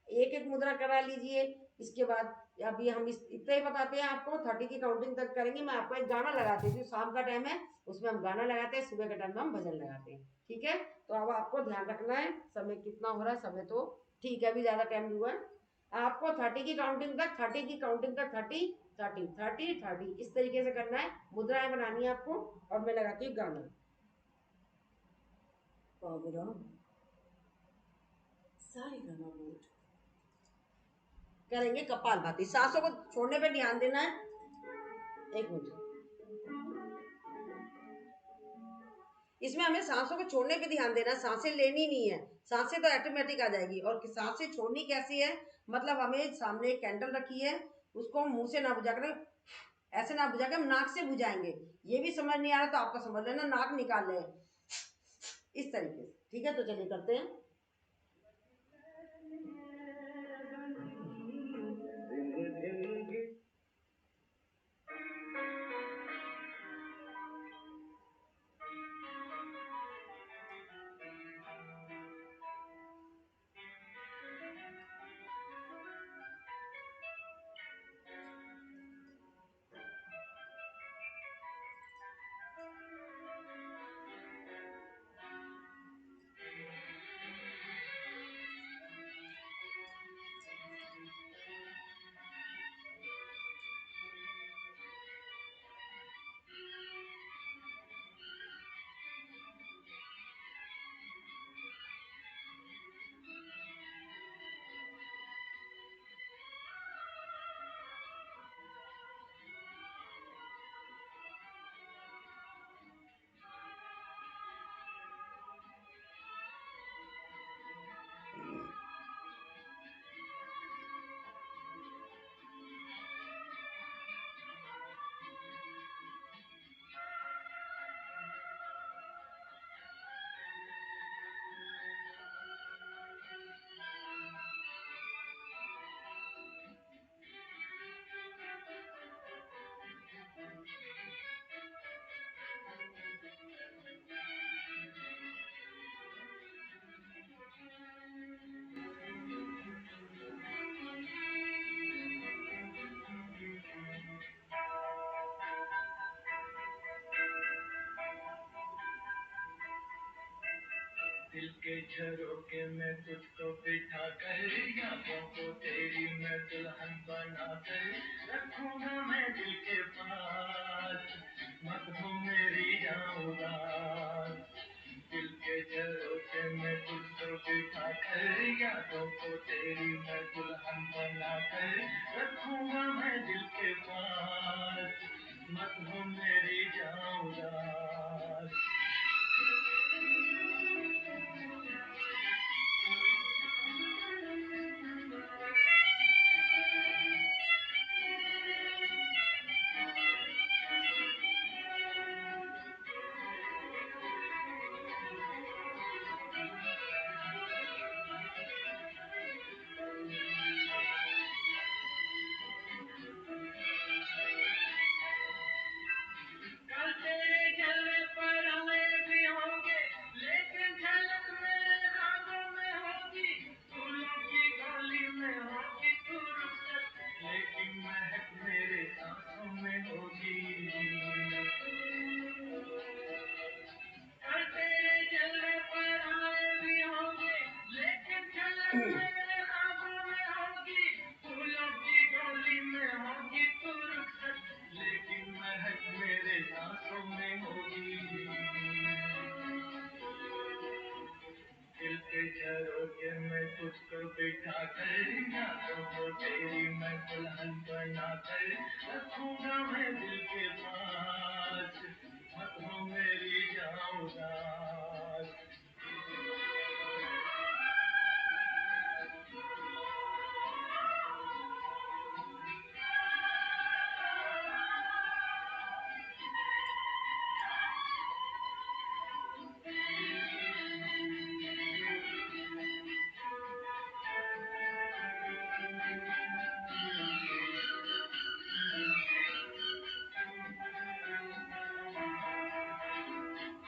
एक एक मुद्रा करा लीजिए। इसके बाद अभी हम इतना ही बताते हैं आपको, 30 की काउंटिंग तक करेंगे। मैं आपको एक गाना लगाती हूँ, शाम का टाइम है उसमें हम गाना लगाते हैं, सुबह के टाइम में हम भजन लगाते हैं, ठीक है। तो अब आपको ध्यान रखना है, समय कितना हो रहा है, समय तो ठीक है, अभी ज़्यादा टाइम नहीं हुआ है। आपको 30 की काउंटिंग तक, 30 की काउंटिंग तक 30 30 30 30 इस तरीके से करना है। मुद्राएं बनानी है आपको। और मैं लगाती हूँ गाना। सारे गाना बोल करेंगे कपालभाति। सांसों को छोड़ने पे ध्यान देना है। एक मिनट, इसमें हमें सांसों को छोड़ने पे ध्यान देना है, सांसें लेनी नहीं है। सांसें तो ऑटोमेटिक आ जाएगी। और सांसें छोड़नी कैसी है, मतलब हमें सामने एक कैंडल रखी है, उसको हम मुंह से ना बुझा कर, ऐसे ना बुझा के हम नाक से बुझाएंगे। ये भी समझ नहीं आ रहा तो आपका समझ लेना, नाक निकाल ले इस तरीके से, ठीक है। तो चलिए करते हैं। दिल के झरोके में तुझको बिठा कर, यादों को तेरी मैं दुल्हन बना कर रखूंगा मैं दिल के पास, मत हो मेरी जान उदास। दिल के झरोके में तुझको बिठा कर, यादों को तेरी मैं दुल्हन बना कर रखूंगा मैं दिल के पास, मत हो मेरी जान उदास। दिल के झरोखे में तुझको बिठा कर यादों को तेरी मैं दुल्हन बना कर रखूंगा मैं दिल के पास मत हो मेरी जान उदास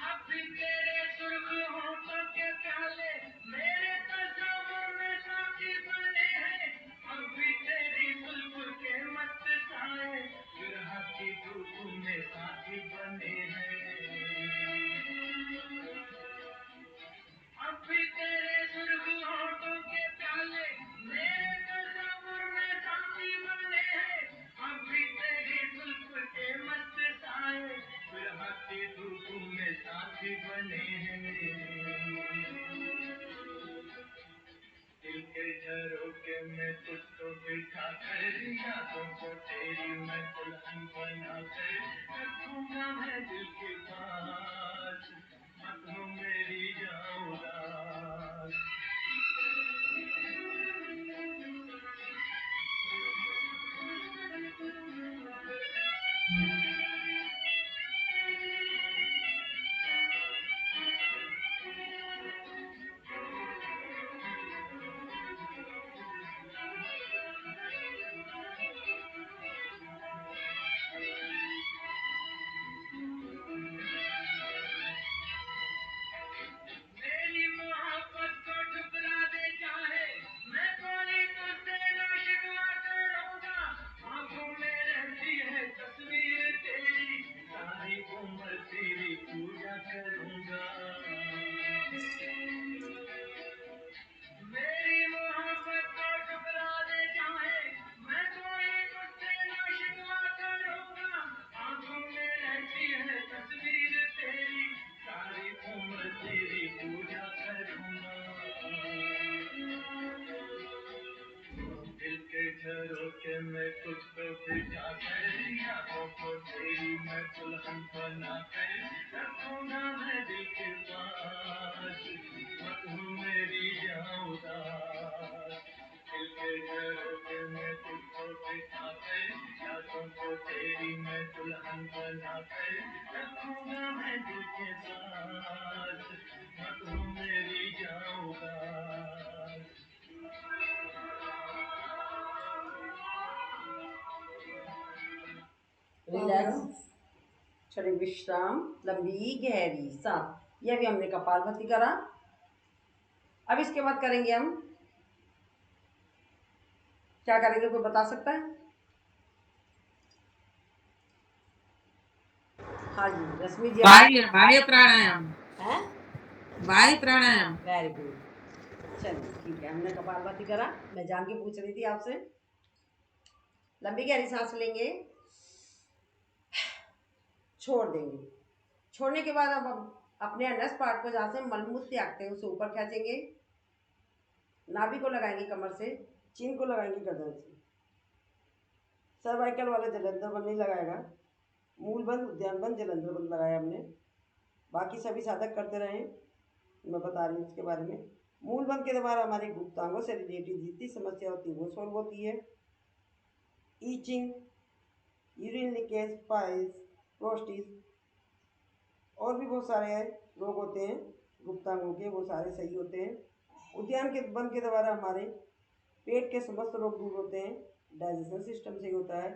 अभी तेरे सुर्ख होठों के प्याले मेरे तस्वीर में साथी बने हैं अभी तेरी जुल्फ के मत साए विरह की धूप में साथी बने हैं अभी तेरे सुर्ख होठों के प्याले मेरे तस्वीर में साथी बने हैं अभी तेरी जुल्फ के मत साए विरह की धूप में साथी बने हैं दिल के झरोखे में तुझको बिठा कर यादों को तेरी मैं दुल्हन बना कर रखूंगा मैं दिल के पास मत हो मेरी जान उदास मेरी मोहब्बत को ठुकरा दे चाहे मैं कोई तुझसे ना शिकवा करूंगा आंखों में रहती है तस्वीर तेरी सारी उम्र तेरी पूजा करूंगा मेरी मोहब्बत को ठुकरा दे चाहे मैं कोई तुझसे ना शिकवा करूंगा आंखों में रहती है तस्वीर तेरी सारी उम्र तेरी पूजा करूंगा दिल के झरोखे में तुझको बिठा कर यादों को तेरी मैं दुल्हन बना कर रखूंगा मैं दिल के पास मत हो मेरी जान उदास दिल के झरोखे में तुझको बिठा कर यादों को तेरी मैं दुल्हन बना कर रखूंगा मैं दिल के पास मत हो मेरी जान उदास रिलैक्स, थोड़ी विश्राम, लंबी गहरी सांस। यह भी हमने कपालभाति करा। अब इसके बाद करेंगे हम क्या करेंगे, कोई बता सकता है? हाँ जी रश्मि जी वायु वायु प्राणायाम हैं? वायु प्राणायाम वेरी गुड, चलिए ठीक है, हमने कपालभाति करा। मैं जान के पूछ रही थी आपसे। लंबी गहरी सांस लेंगे, छोड़ देंगे। छोड़ने के बाद अब हम अपने अनस पार्ट को जहाँ से मलमूत्र त्यागते हैं उसे ऊपर खींचेंगे, नाभि को लगाएंगे कमर से, चिन को लगाएंगे गर्दन से। सर्वाइकल वाला जलंधर बंद नहीं लगाएगा, मूल बंद, उद्यान बंद, जलंधर बंद लगाया हमने। बाकी सभी साधक करते रहे, मैं बता रही हूँ इसके बारे में। मूल बंद के द्वारा हमारे गुप्तांगों से रिलेटेड जितनी समस्या होती है वो सॉल्व होती है। ईचिंग, यूरिन लीकेज, पाइल्स, प्रोस्टिस और भी बहुत सारे रोग होते हैं गुप्तांगों के, वो सारे सही होते हैं। उद्यान के बंद के द्वारा हमारे पेट के समस्त रोग दूर होते हैं, डाइजेशन सिस्टम सही होता है।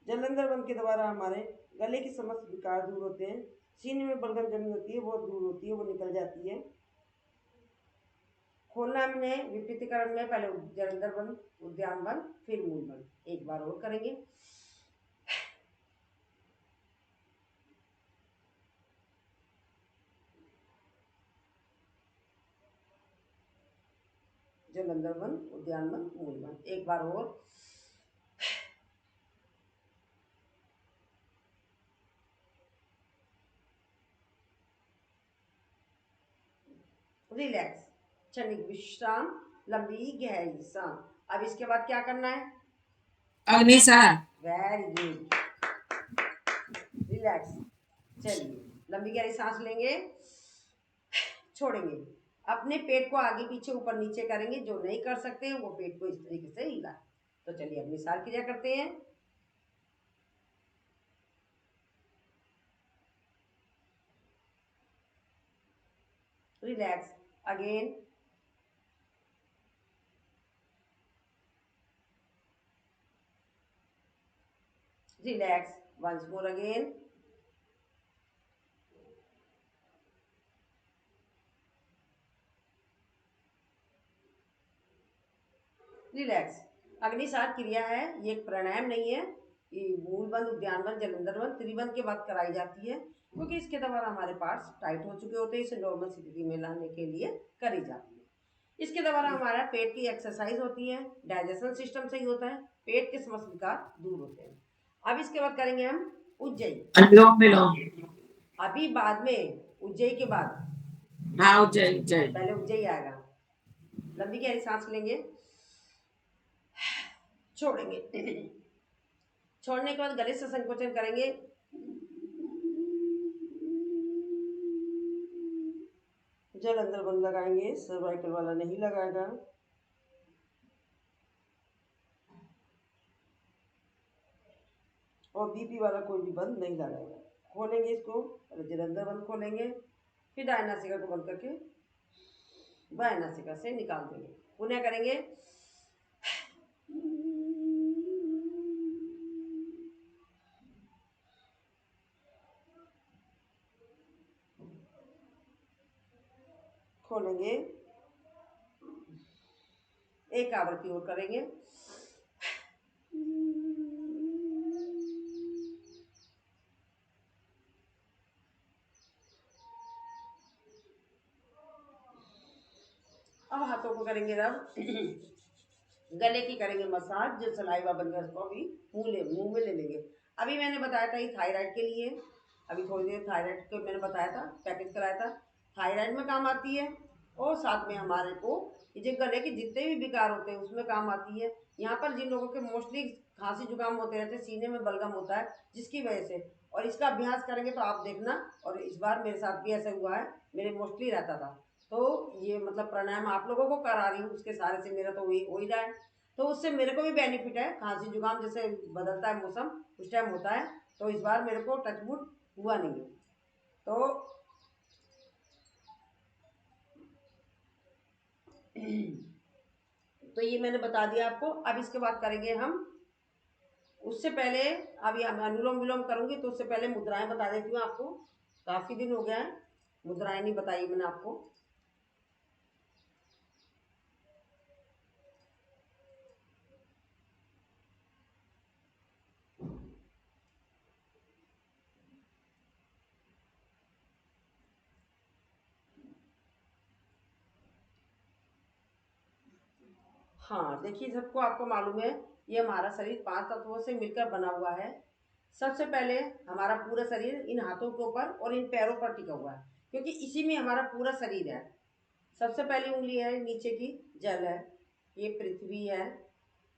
जलंधर बंद के द्वारा हमारे गले की समस्त विकार दूर होते हैं, सीने में बलगम जमी होती है वो दूर होती है, वो निकल जाती है। खोलना हमने विपरीतीकरण में पहले जलंधर बंद, उद्यान बंद, फिर मूल बंद। एक बार और करेंगे। जलंधर वन, उद्यान वन, मूल वन। एक बार और। रिलैक्स, क्षणिक विश्राम, लंबी गहरी सांस। अब इसके बाद क्या करना है? अग्निसार। Very good. रिलैक्स। चलिए लंबी गहरी सांस लेंगे, छोड़ेंगे। अपने पेट को आगे पीछे ऊपर नीचे करेंगे। जो नहीं कर सकते हैं वो पेट को इस तरीके से हिला। तो चलिए अग्निसार क्रिया करते हैं। Relax again. Relax once more again. Relax. Agnisar क्रिया है, ये एक प्राणायाम नहीं है। ये मूल बंद, उद्यान बंद, जलंधर बंद, त्रिबंध के बाद कराई जाती है, क्योंकि इसके द्वारा हमारे पार्ट्स टाइट हो चुके होते हैं। इसे नॉर्मल स्थिति में लाने के लिए करी जाती है। इसके द्वारा हमारा पेट की एक्सरसाइज होती है, डाइजेशन सिस्टम सही होता है, पेट के समस्त विकार दूर होते हैं। अब इसके बाद करेंगे हम उज्जयी। अनुलोम विलोम। अभी बाद में, उज्जयी के बाद। हाँ उज्जयी उज्जयी। पहले उज्जयी आएगा। लंबी गहरी सांस लेंगे, छोड़ेंगे। छोड़ने के बाद गले से संकोचन करेंगे। जलंधर बंद लगाएंगे, सर्वाइकल वाला नहीं लगाएगा। और बीपी वाला कोई भी बंद नहीं लगाएगा। खोलेंगे इसको, पहले जलंधर बंद खोलेंगे, फिर दाएं नासिका को बंद करके बाएं नासिका से निकाल देंगे। पुनः करेंगे। खोलेंगे, एक आवृत्ति और करेंगे। अब हाथों को करेंगे रब। गले की करेंगे मसाज, जो सलाइवा बन गया उसको भी मुंह में ले लेंगे। अभी मैंने बताया था ये थायराइड के लिए, अभी थोड़ी देर थायराइड के मैंने बताया था, पैकेज कराया था। थायराइड में काम आती है, और साथ में हमारे को ये जो गले के जितने भी विकार होते हैं उसमें काम आती है। यहाँ पर जिन लोगों के मोस्टली खांसी जुकाम होते रहते हैं, सीने में बलगम होता है जिसकी वजह से, और इसका अभ्यास करेंगे तो आप देखना। और इस बार मेरे साथ भी ऐसा हुआ है, मेरे मोस्टली रहता था। तो ये मतलब प्राणायाम आप लोगों को करा रही हूँ, उसके सारे से मेरा तो हो ही रहा है। तो उससे मेरे को भी बेनिफिट है। खांसी जुकाम जैसे बदलता है मौसम, उस टाइम होता है, तो इस बार मेरे को टचवुड हुआ नहीं है। तो ये मैंने बता दिया आपको। अब इसके बाद करेंगे हम, उससे पहले अभी अनुलोम विलोम करूंगी, तो उससे पहले मुद्राएं बता देती हूँ आपको। काफी दिन हो गया है, मुद्राएं नहीं बताई मैंने आपको। हाँ देखिए, सबको आपको मालूम है ये हमारा शरीर 5 तत्वों से मिलकर बना हुआ है। सबसे पहले हमारा पूरा शरीर इन हाथों के ऊपर और इन पैरों पर टिका हुआ है, क्योंकि इसी में हमारा पूरा शरीर है। सबसे पहली उंगली है नीचे की, जल है, ये पृथ्वी है,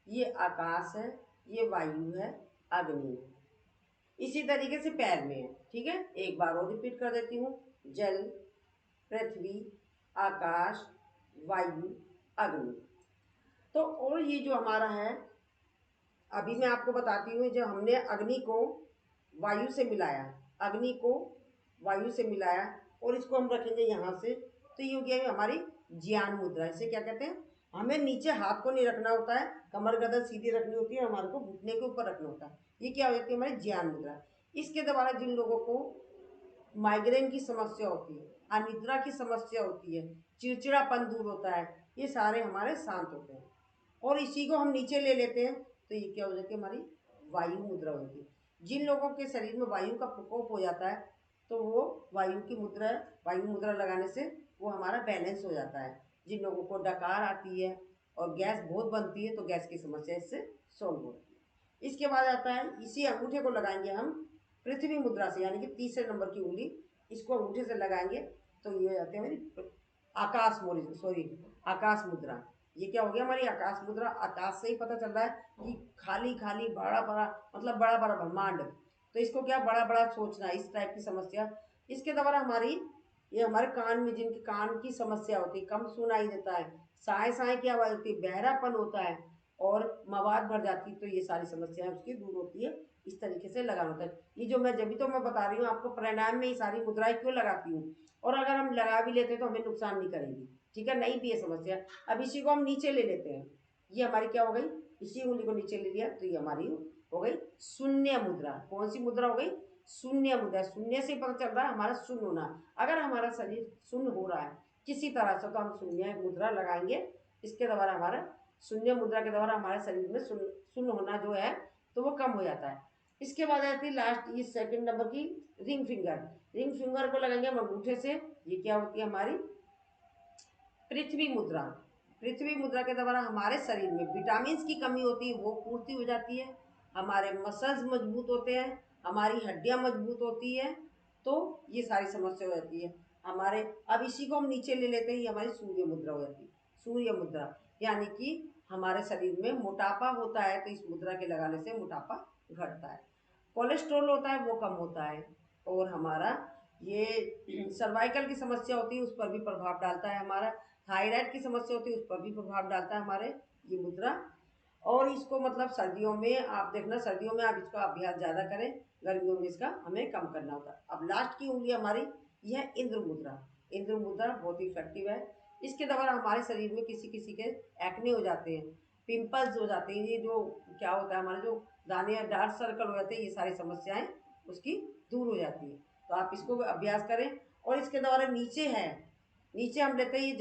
ये आकाश है, ये वायु है, अग्नि है। इसी तरीके से पैर में है। ठीक है, एक बार और रिपीट कर देती हूँ। जल, पृथ्वी, आकाश, वायु, अग्नि। तो और ये जो हमारा है, अभी मैं आपको बताती हूँ, जब हमने अग्नि को वायु से मिलाया, अग्नि को वायु से मिलाया, और इसको हम रखेंगे यहाँ से, तो ये हो गया हमारी ज्ञान मुद्रा। इसे क्या कहते हैं? हमें नीचे हाथ को नहीं रखना होता है, कमर गर्दन सीधी रखनी होती है, हमारे को घुटने के ऊपर रखना होता है। ये क्या हो जाती है? हमारी ज्ञान मुद्रा। इसके द्वारा जिन लोगों को माइग्रेन की समस्या होती है, अनिद्रा की समस्या होती है, चिड़चिड़ापन दूर होता है, ये सारे हमारे शांत होते हैं। और इसी को हम नीचे ले लेते हैं, तो ये क्या हो जाती है? हमारी वायु मुद्रा होती है। जिन लोगों के शरीर में वायु का प्रकोप हो जाता है, तो वो वायु की मुद्रा, वायु मुद्रा लगाने से वो हमारा बैलेंस हो जाता है। जिन लोगों को डकार आती है और गैस बहुत बनती है तो गैस की समस्या इससे सॉल्व होती है। इसके बाद आता है इसी अंगूठे को लगाएंगे हम पृथ्वी मुद्रा से, यानी कि तीसरे नंबर की उंगली इसको अंगूठे से लगाएंगे तो ये आते हैं हमारी आकाश मुद्रा। ये क्या हो गया हमारी आकाश मुद्रा। आकाश से ही पता चल रहा है कि खाली खाली बड़ा बड़ा मतलब बड़ा बड़ा ब्रह्मांड, तो इसको क्या बड़ा बड़ा सोचना, इस टाइप की समस्या। इसके द्वारा हमारी ये हमारे कान में जिनके कान की समस्या होती है, कम सुनाई देता है, साए साए की आवाज़ होती है, बहरापन होता है और मवाद भर जाती है, तो ये सारी समस्याएं उसकी दूर होती है। इस तरीके से लगाना होता है। ये जो मैं जब भी तो मैं बता रही हूँ आपको प्राणायाम में ये सारी मुद्राएं क्यों लगाती हूँ, और अगर हम लगा भी लेते हैं तो हमें नुकसान नहीं करेगी, ठीक है, नहीं भी है समस्या। अब इसी को हम नीचे ले लेते हैं, ये हमारी क्या हो गई, इसी उंगली को नीचे ले लिया तो ये हमारी हो गई शून्य मुद्रा। कौन सी मुद्रा हो गई, शून्य मुद्रा। शून्य से पता चल रहा है हमारा शून्य होना। अगर हमारा शरीर शून्य हो रहा है किसी तरह से तो हम शून्य मुद्रा लगाएंगे। इसके द्वारा हमारा शून्य मुद्रा के द्वारा हमारे शरीर में शून्य होना जो है तो वो कम हो जाता है। इसके बाद आती है लास्ट ये सेकंड नंबर की रिंग फिंगर। रिंग फिंगर को लगाएंगे हम अंगूठे से। ये क्या होती है हमारी पृथ्वी मुद्रा। पृथ्वी मुद्रा के द्वारा हमारे शरीर में विटामिन की कमी होती है वो पूर्ति हो जाती है, हमारे मसल्स मजबूत होते हैं, हमारी हड्डियां मजबूत होती है, तो ये सारी समस्या हो जाती है हमारे। अब इसी को हम नीचे ले लेते हैं, ये हमारी सूर्य मुद्रा हो जाती है। सूर्य मुद्रा यानी कि हमारे शरीर में मोटापा होता है तो इस मुद्रा के लगाने से मोटापा घटता है, कोलेस्ट्रॉल होता है वो कम होता है, और हमारा ये सर्वाइकल की समस्या होती है उस पर भी प्रभाव डालता है, हमारा थायराइड की समस्या होती है उस पर भी प्रभाव डालता है हमारे ये मुद्रा। और इसको मतलब सर्दियों में आप देखना, सर्दियों में आप इसका अभ्यास ज़्यादा करें, गर्मियों में इसका हमें कम करना होता है। अब लास्ट की उंगली हमारी यह है इंद्र मुद्रा। इंद्र मुद्रा बहुत ही इफेक्टिव है। इसके द्वारा हमारे शरीर में किसी किसी के एक्ने हो जाते हैं, पिंपल्स हो जाते हैं, ये जो क्या होता है हमारे जो दाने डार्क सर्कल हो जाते हैं, ये सारी समस्याएं उसकी दूर हो जाती है। तो आप इसको अभ्यास करें। और इसके द्वारा नीचे है, नीचे हम लेते हैं ये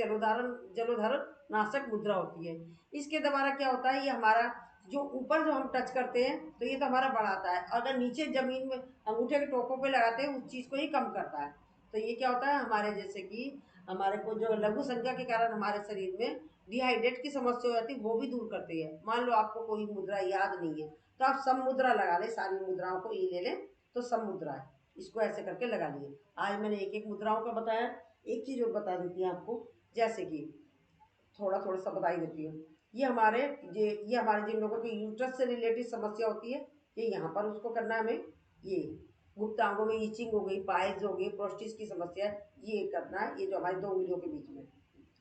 जलोधारण नाशक मुद्रा होती है। इसके द्वारा क्या होता है, ये हमारा जो ऊपर जो हम टच करते हैं तो ये तो हमारा बढ़ाता है, अगर नीचे जमीन में अंगूठे के टोकों पे लगाते हैं उस चीज़ को ही कम करता है। तो ये क्या होता है हमारे जैसे कि हमारे को जो लघु संख्या के कारण हमारे शरीर में डिहाइड्रेट की समस्या हो जाती है वो भी दूर करती है। मान लो आपको कोई मुद्रा याद नहीं है तो आप सम मुद्रा लगा लें, सारी मुद्राओं को ये ले लें तो सम मुद्रा है, इसको ऐसे करके लगा लिए। आज मैंने एक एक मुद्राओं का बताया। एक चीज़ और बता देती है आपको, जैसे कि थोड़ा थोड़ा सा बताई देती हूँ। ये हमारे जिन लोगों की यूट्रस से रिलेटेड समस्या होती है, ये यहाँ पर उसको करना है हमें। ये गुप्तांगों में ईचिंग हो गई, पाइल्स हो गई, प्रोस्टेट की समस्या है, ये करना है। ये जो हमारी दो उंगलियों के बीच में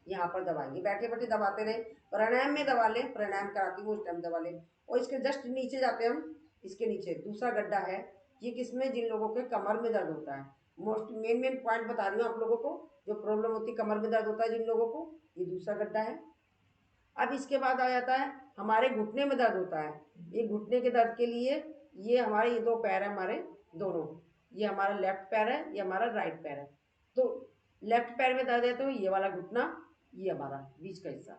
यहाँ पर दबाएंगे, बैठे बैठे दबाते रहे, प्राणायाम में दबा लें, प्राणायाम कराती हूँ उस टाइम दबा लें। और इसके जस्ट नीचे जाते हैं हम, इसके नीचे दूसरा गड्ढा है, ये किसमें, जिन लोगों के कमर में दर्द होता है। मोस्ट मेन पॉइंट बता रही हूँ आप लोगों को, जो प्रॉब्लम होती है कमर में दर्द होता है जिन लोगों को, ये दूसरा गड्ढा है। अब इसके बाद आ जाता है हमारे घुटने में दर्द होता है। ये घुटने के दर्द के लिए ये हमारे ये दो पैर है हमारे दोनों, ये हमारा लेफ्ट पैर है, ये हमारा राइट पैर है। तो लेफ्ट पैर में दर्द है तो ये वाला घुटना, ये हमारा बीच का हिस्सा,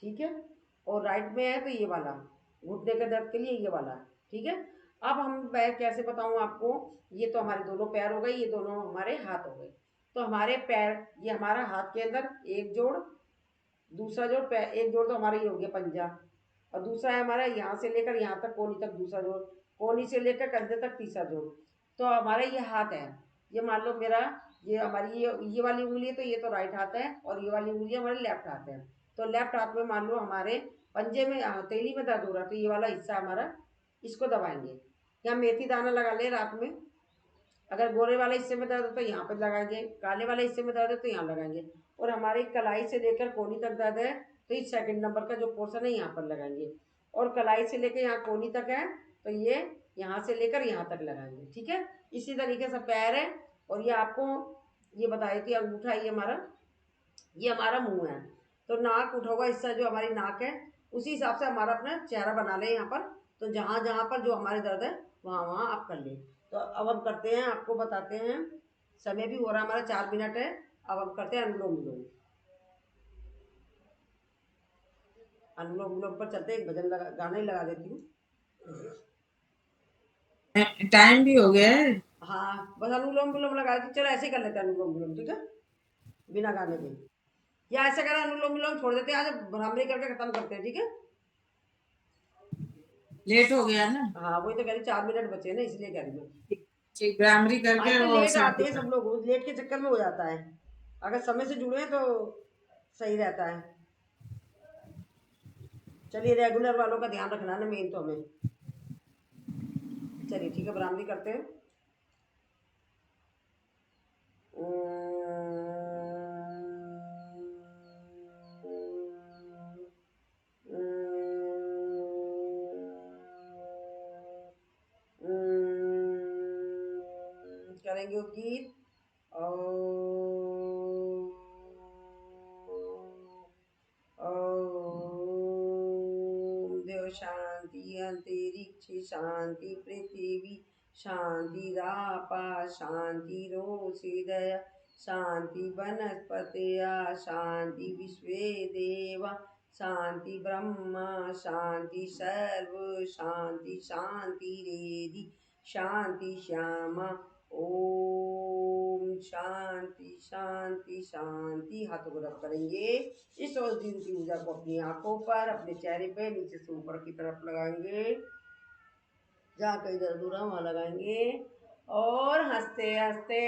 ठीक है, और राइट में है तो ये वाला घुटने के दर्द के लिए ये वाला, ठीक है। अब हम मैं कैसे बताऊं आपको, ये तो हमारे दोनों पैर हो गए, ये दोनों हमारे हाथ हो गए। तो हमारे पैर, ये हमारा हाथ के अंदर एक जोड़, दूसरा जोड़, पैर एक जोड़ तो हमारा ये हो गया पंजा, और दूसरा है हमारा यहाँ से लेकर यहाँ तक कोनी तक दूसरा जोड़, कोनी से लेकर कंधे तक तीसरा जोड़। तो हमारा ये हाथ है, ये मान लो मेरा ये हमारी ये वाली उंगली है तो ये तो राइट हाथ है, और ये वाली उंगली हमारे लेफ्ट हाथ है। तो लेफ्ट हाथ में मान लो हमारे पंजे में हथेली में दर्द हो रहा है तो ये वाला हिस्सा हमारा, इसको दबाएंगे। या मेथी दाना लगा ले रात में, अगर गोरे वाले हिस्से में दर्द हो तो यहाँ पर लगाएंगे, काले वाले हिस्से में दर्द है तो यहाँ लगाएंगे। और हमारी कलाई से लेकर कोनी तक दर्द है तो इस सेकंड नंबर का जो पोर्शन है यहाँ पर लगाएंगे। और कलाई से लेकर यहाँ कोनी तक है तो ये यहाँ से लेकर यहाँ तक लगाएंगे, ठीक है। इसी तरीके से पैर है, और ये आपको ये बताई थी अंगूठा, ये हमारा मुंह है। तो नाक उठा हुआ हिस्सा जो हमारी नाक है, उसी हिसाब से हमारा अपना चेहरा बना लें यहाँ पर। तो जहाँ जहाँ पर जो हमारे दर्द है वहाँ वहाँ आप कर लें। तो अब हम करते हैं, आपको बताते हैं, समय भी हो रहा है हमारा 4 मिनट है। अब हम करते हैं अनुलोम विलोम। अनुलोम विलोम पर चलते, एक भजन लगा, गाना ही लगा देती हूँ। टाइम भी हो गया है। हाँ बस अनुलोम विलोम लगा देती, चलो ऐसे ही कर लेते हैं अनुलोम विलोम, ठीक है, बिना गाने के। या ऐसा करें अनुलोम विलोम छोड़ देते हैं, आज भ्रामरी करके खत्म करते हैं, ठीक है। लेट हो गया ना। हाँ वही तो कह रही, 4 मिनट बचे ना, इसलिए कह रही हूँ। ठीक, ब्राह्मणी करके आजकल वो लेट आते हैं शादी सब लोग, लेट के चक्कर में हो जाता है। अगर समय से जुड़े तो सही रहता है। चलिए रेगुलर वालों का ध्यान रखना ना, मेन तो हमें। चलिए ठीक है, ब्राह्मणी करते हैं। करेंगे उपगीत। ओम देव शांति, अंतरिक्ष शांति, पृथ्वी शांति, रापा शांति, रोषिदय शांति, वनस्पतया शांति, विश्वे देवा शांति, ब्रह्मा शांति, सर्व शांति शांति रेधि शांति, श्यामा ओम शांति शांति शांति। हाथों को रब करेंगे। इस औषधि की ऊर्जा को अपनी आंखों पर, अपने चेहरे पे नीचे से ऊपर की तरफ लगाएंगे, जहाँ कहीं दर्द हो रहा वहाँ लगाएंगे और हंसते हंसते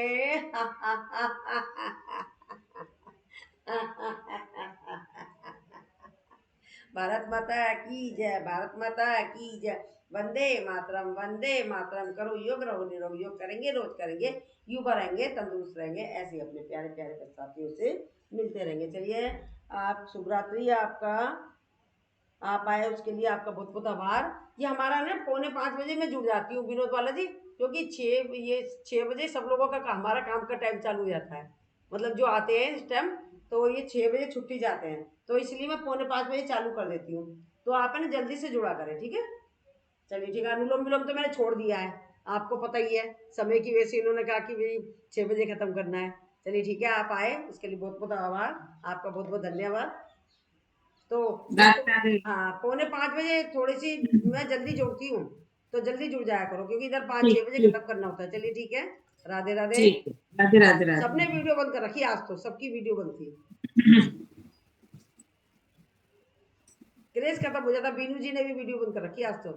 भारत माता की जय, भारत माता की जय। वंदे मातरम करो योग, रहो निरोग। योग करेंगे, रोज करेंगे, युवा रहेंगे, तंदुरुस्त रहेंगे। ऐसे ही अपने प्यारे प्यारे साथियों से मिलते रहेंगे। चलिए, आप शुभ रात्रि। आपका आप आए उसके लिए आपका बहुत बहुत आभार। ये हमारा ना 4:45 बजे मैं जुड़ जाती हूँ विनोद बाला जी, क्योंकि 6 बजे सब लोगों का हमारा काम का टाइम चालू हो जाता है। मतलब जो आते हैं इस टाइम, तो ये 6 बजे छुट्टी जाते हैं, तो इसलिए मैं 4:45 बजे चालू कर देती हूँ। तो आप है ना जल्दी से जुड़ा करें, ठीक है। चलिए ठीक है। अनुलोम विलोम तो मैंने छोड़ दिया है, आपको पता ही है, समय की वजह से इन्होंने कहा कि भाई 6 बजे खत्म करना है। चलिए ठीक है, आप आए उसके लिए बहुत बहुत आभार, आपका बहुत बहुत धन्यवाद। तो हाँ 4:45 बजे थोड़ी सी मैं जल्दी जुड़ती हूँ, तो जल्दी जुड़ जाया करो, क्योंकि इधर 5-6 बजे खत्म करना होता है। चलिए ठीक है, राधे राधे। ठीक है, राधे राधे राधे। सबने वीडियो बंद कर रखी, आज तो सबकी वीडियो बंद थी। क्रेज खत्म हो जाता, बीनू जी ने भी वीडियो बंद कर रखी आज तो।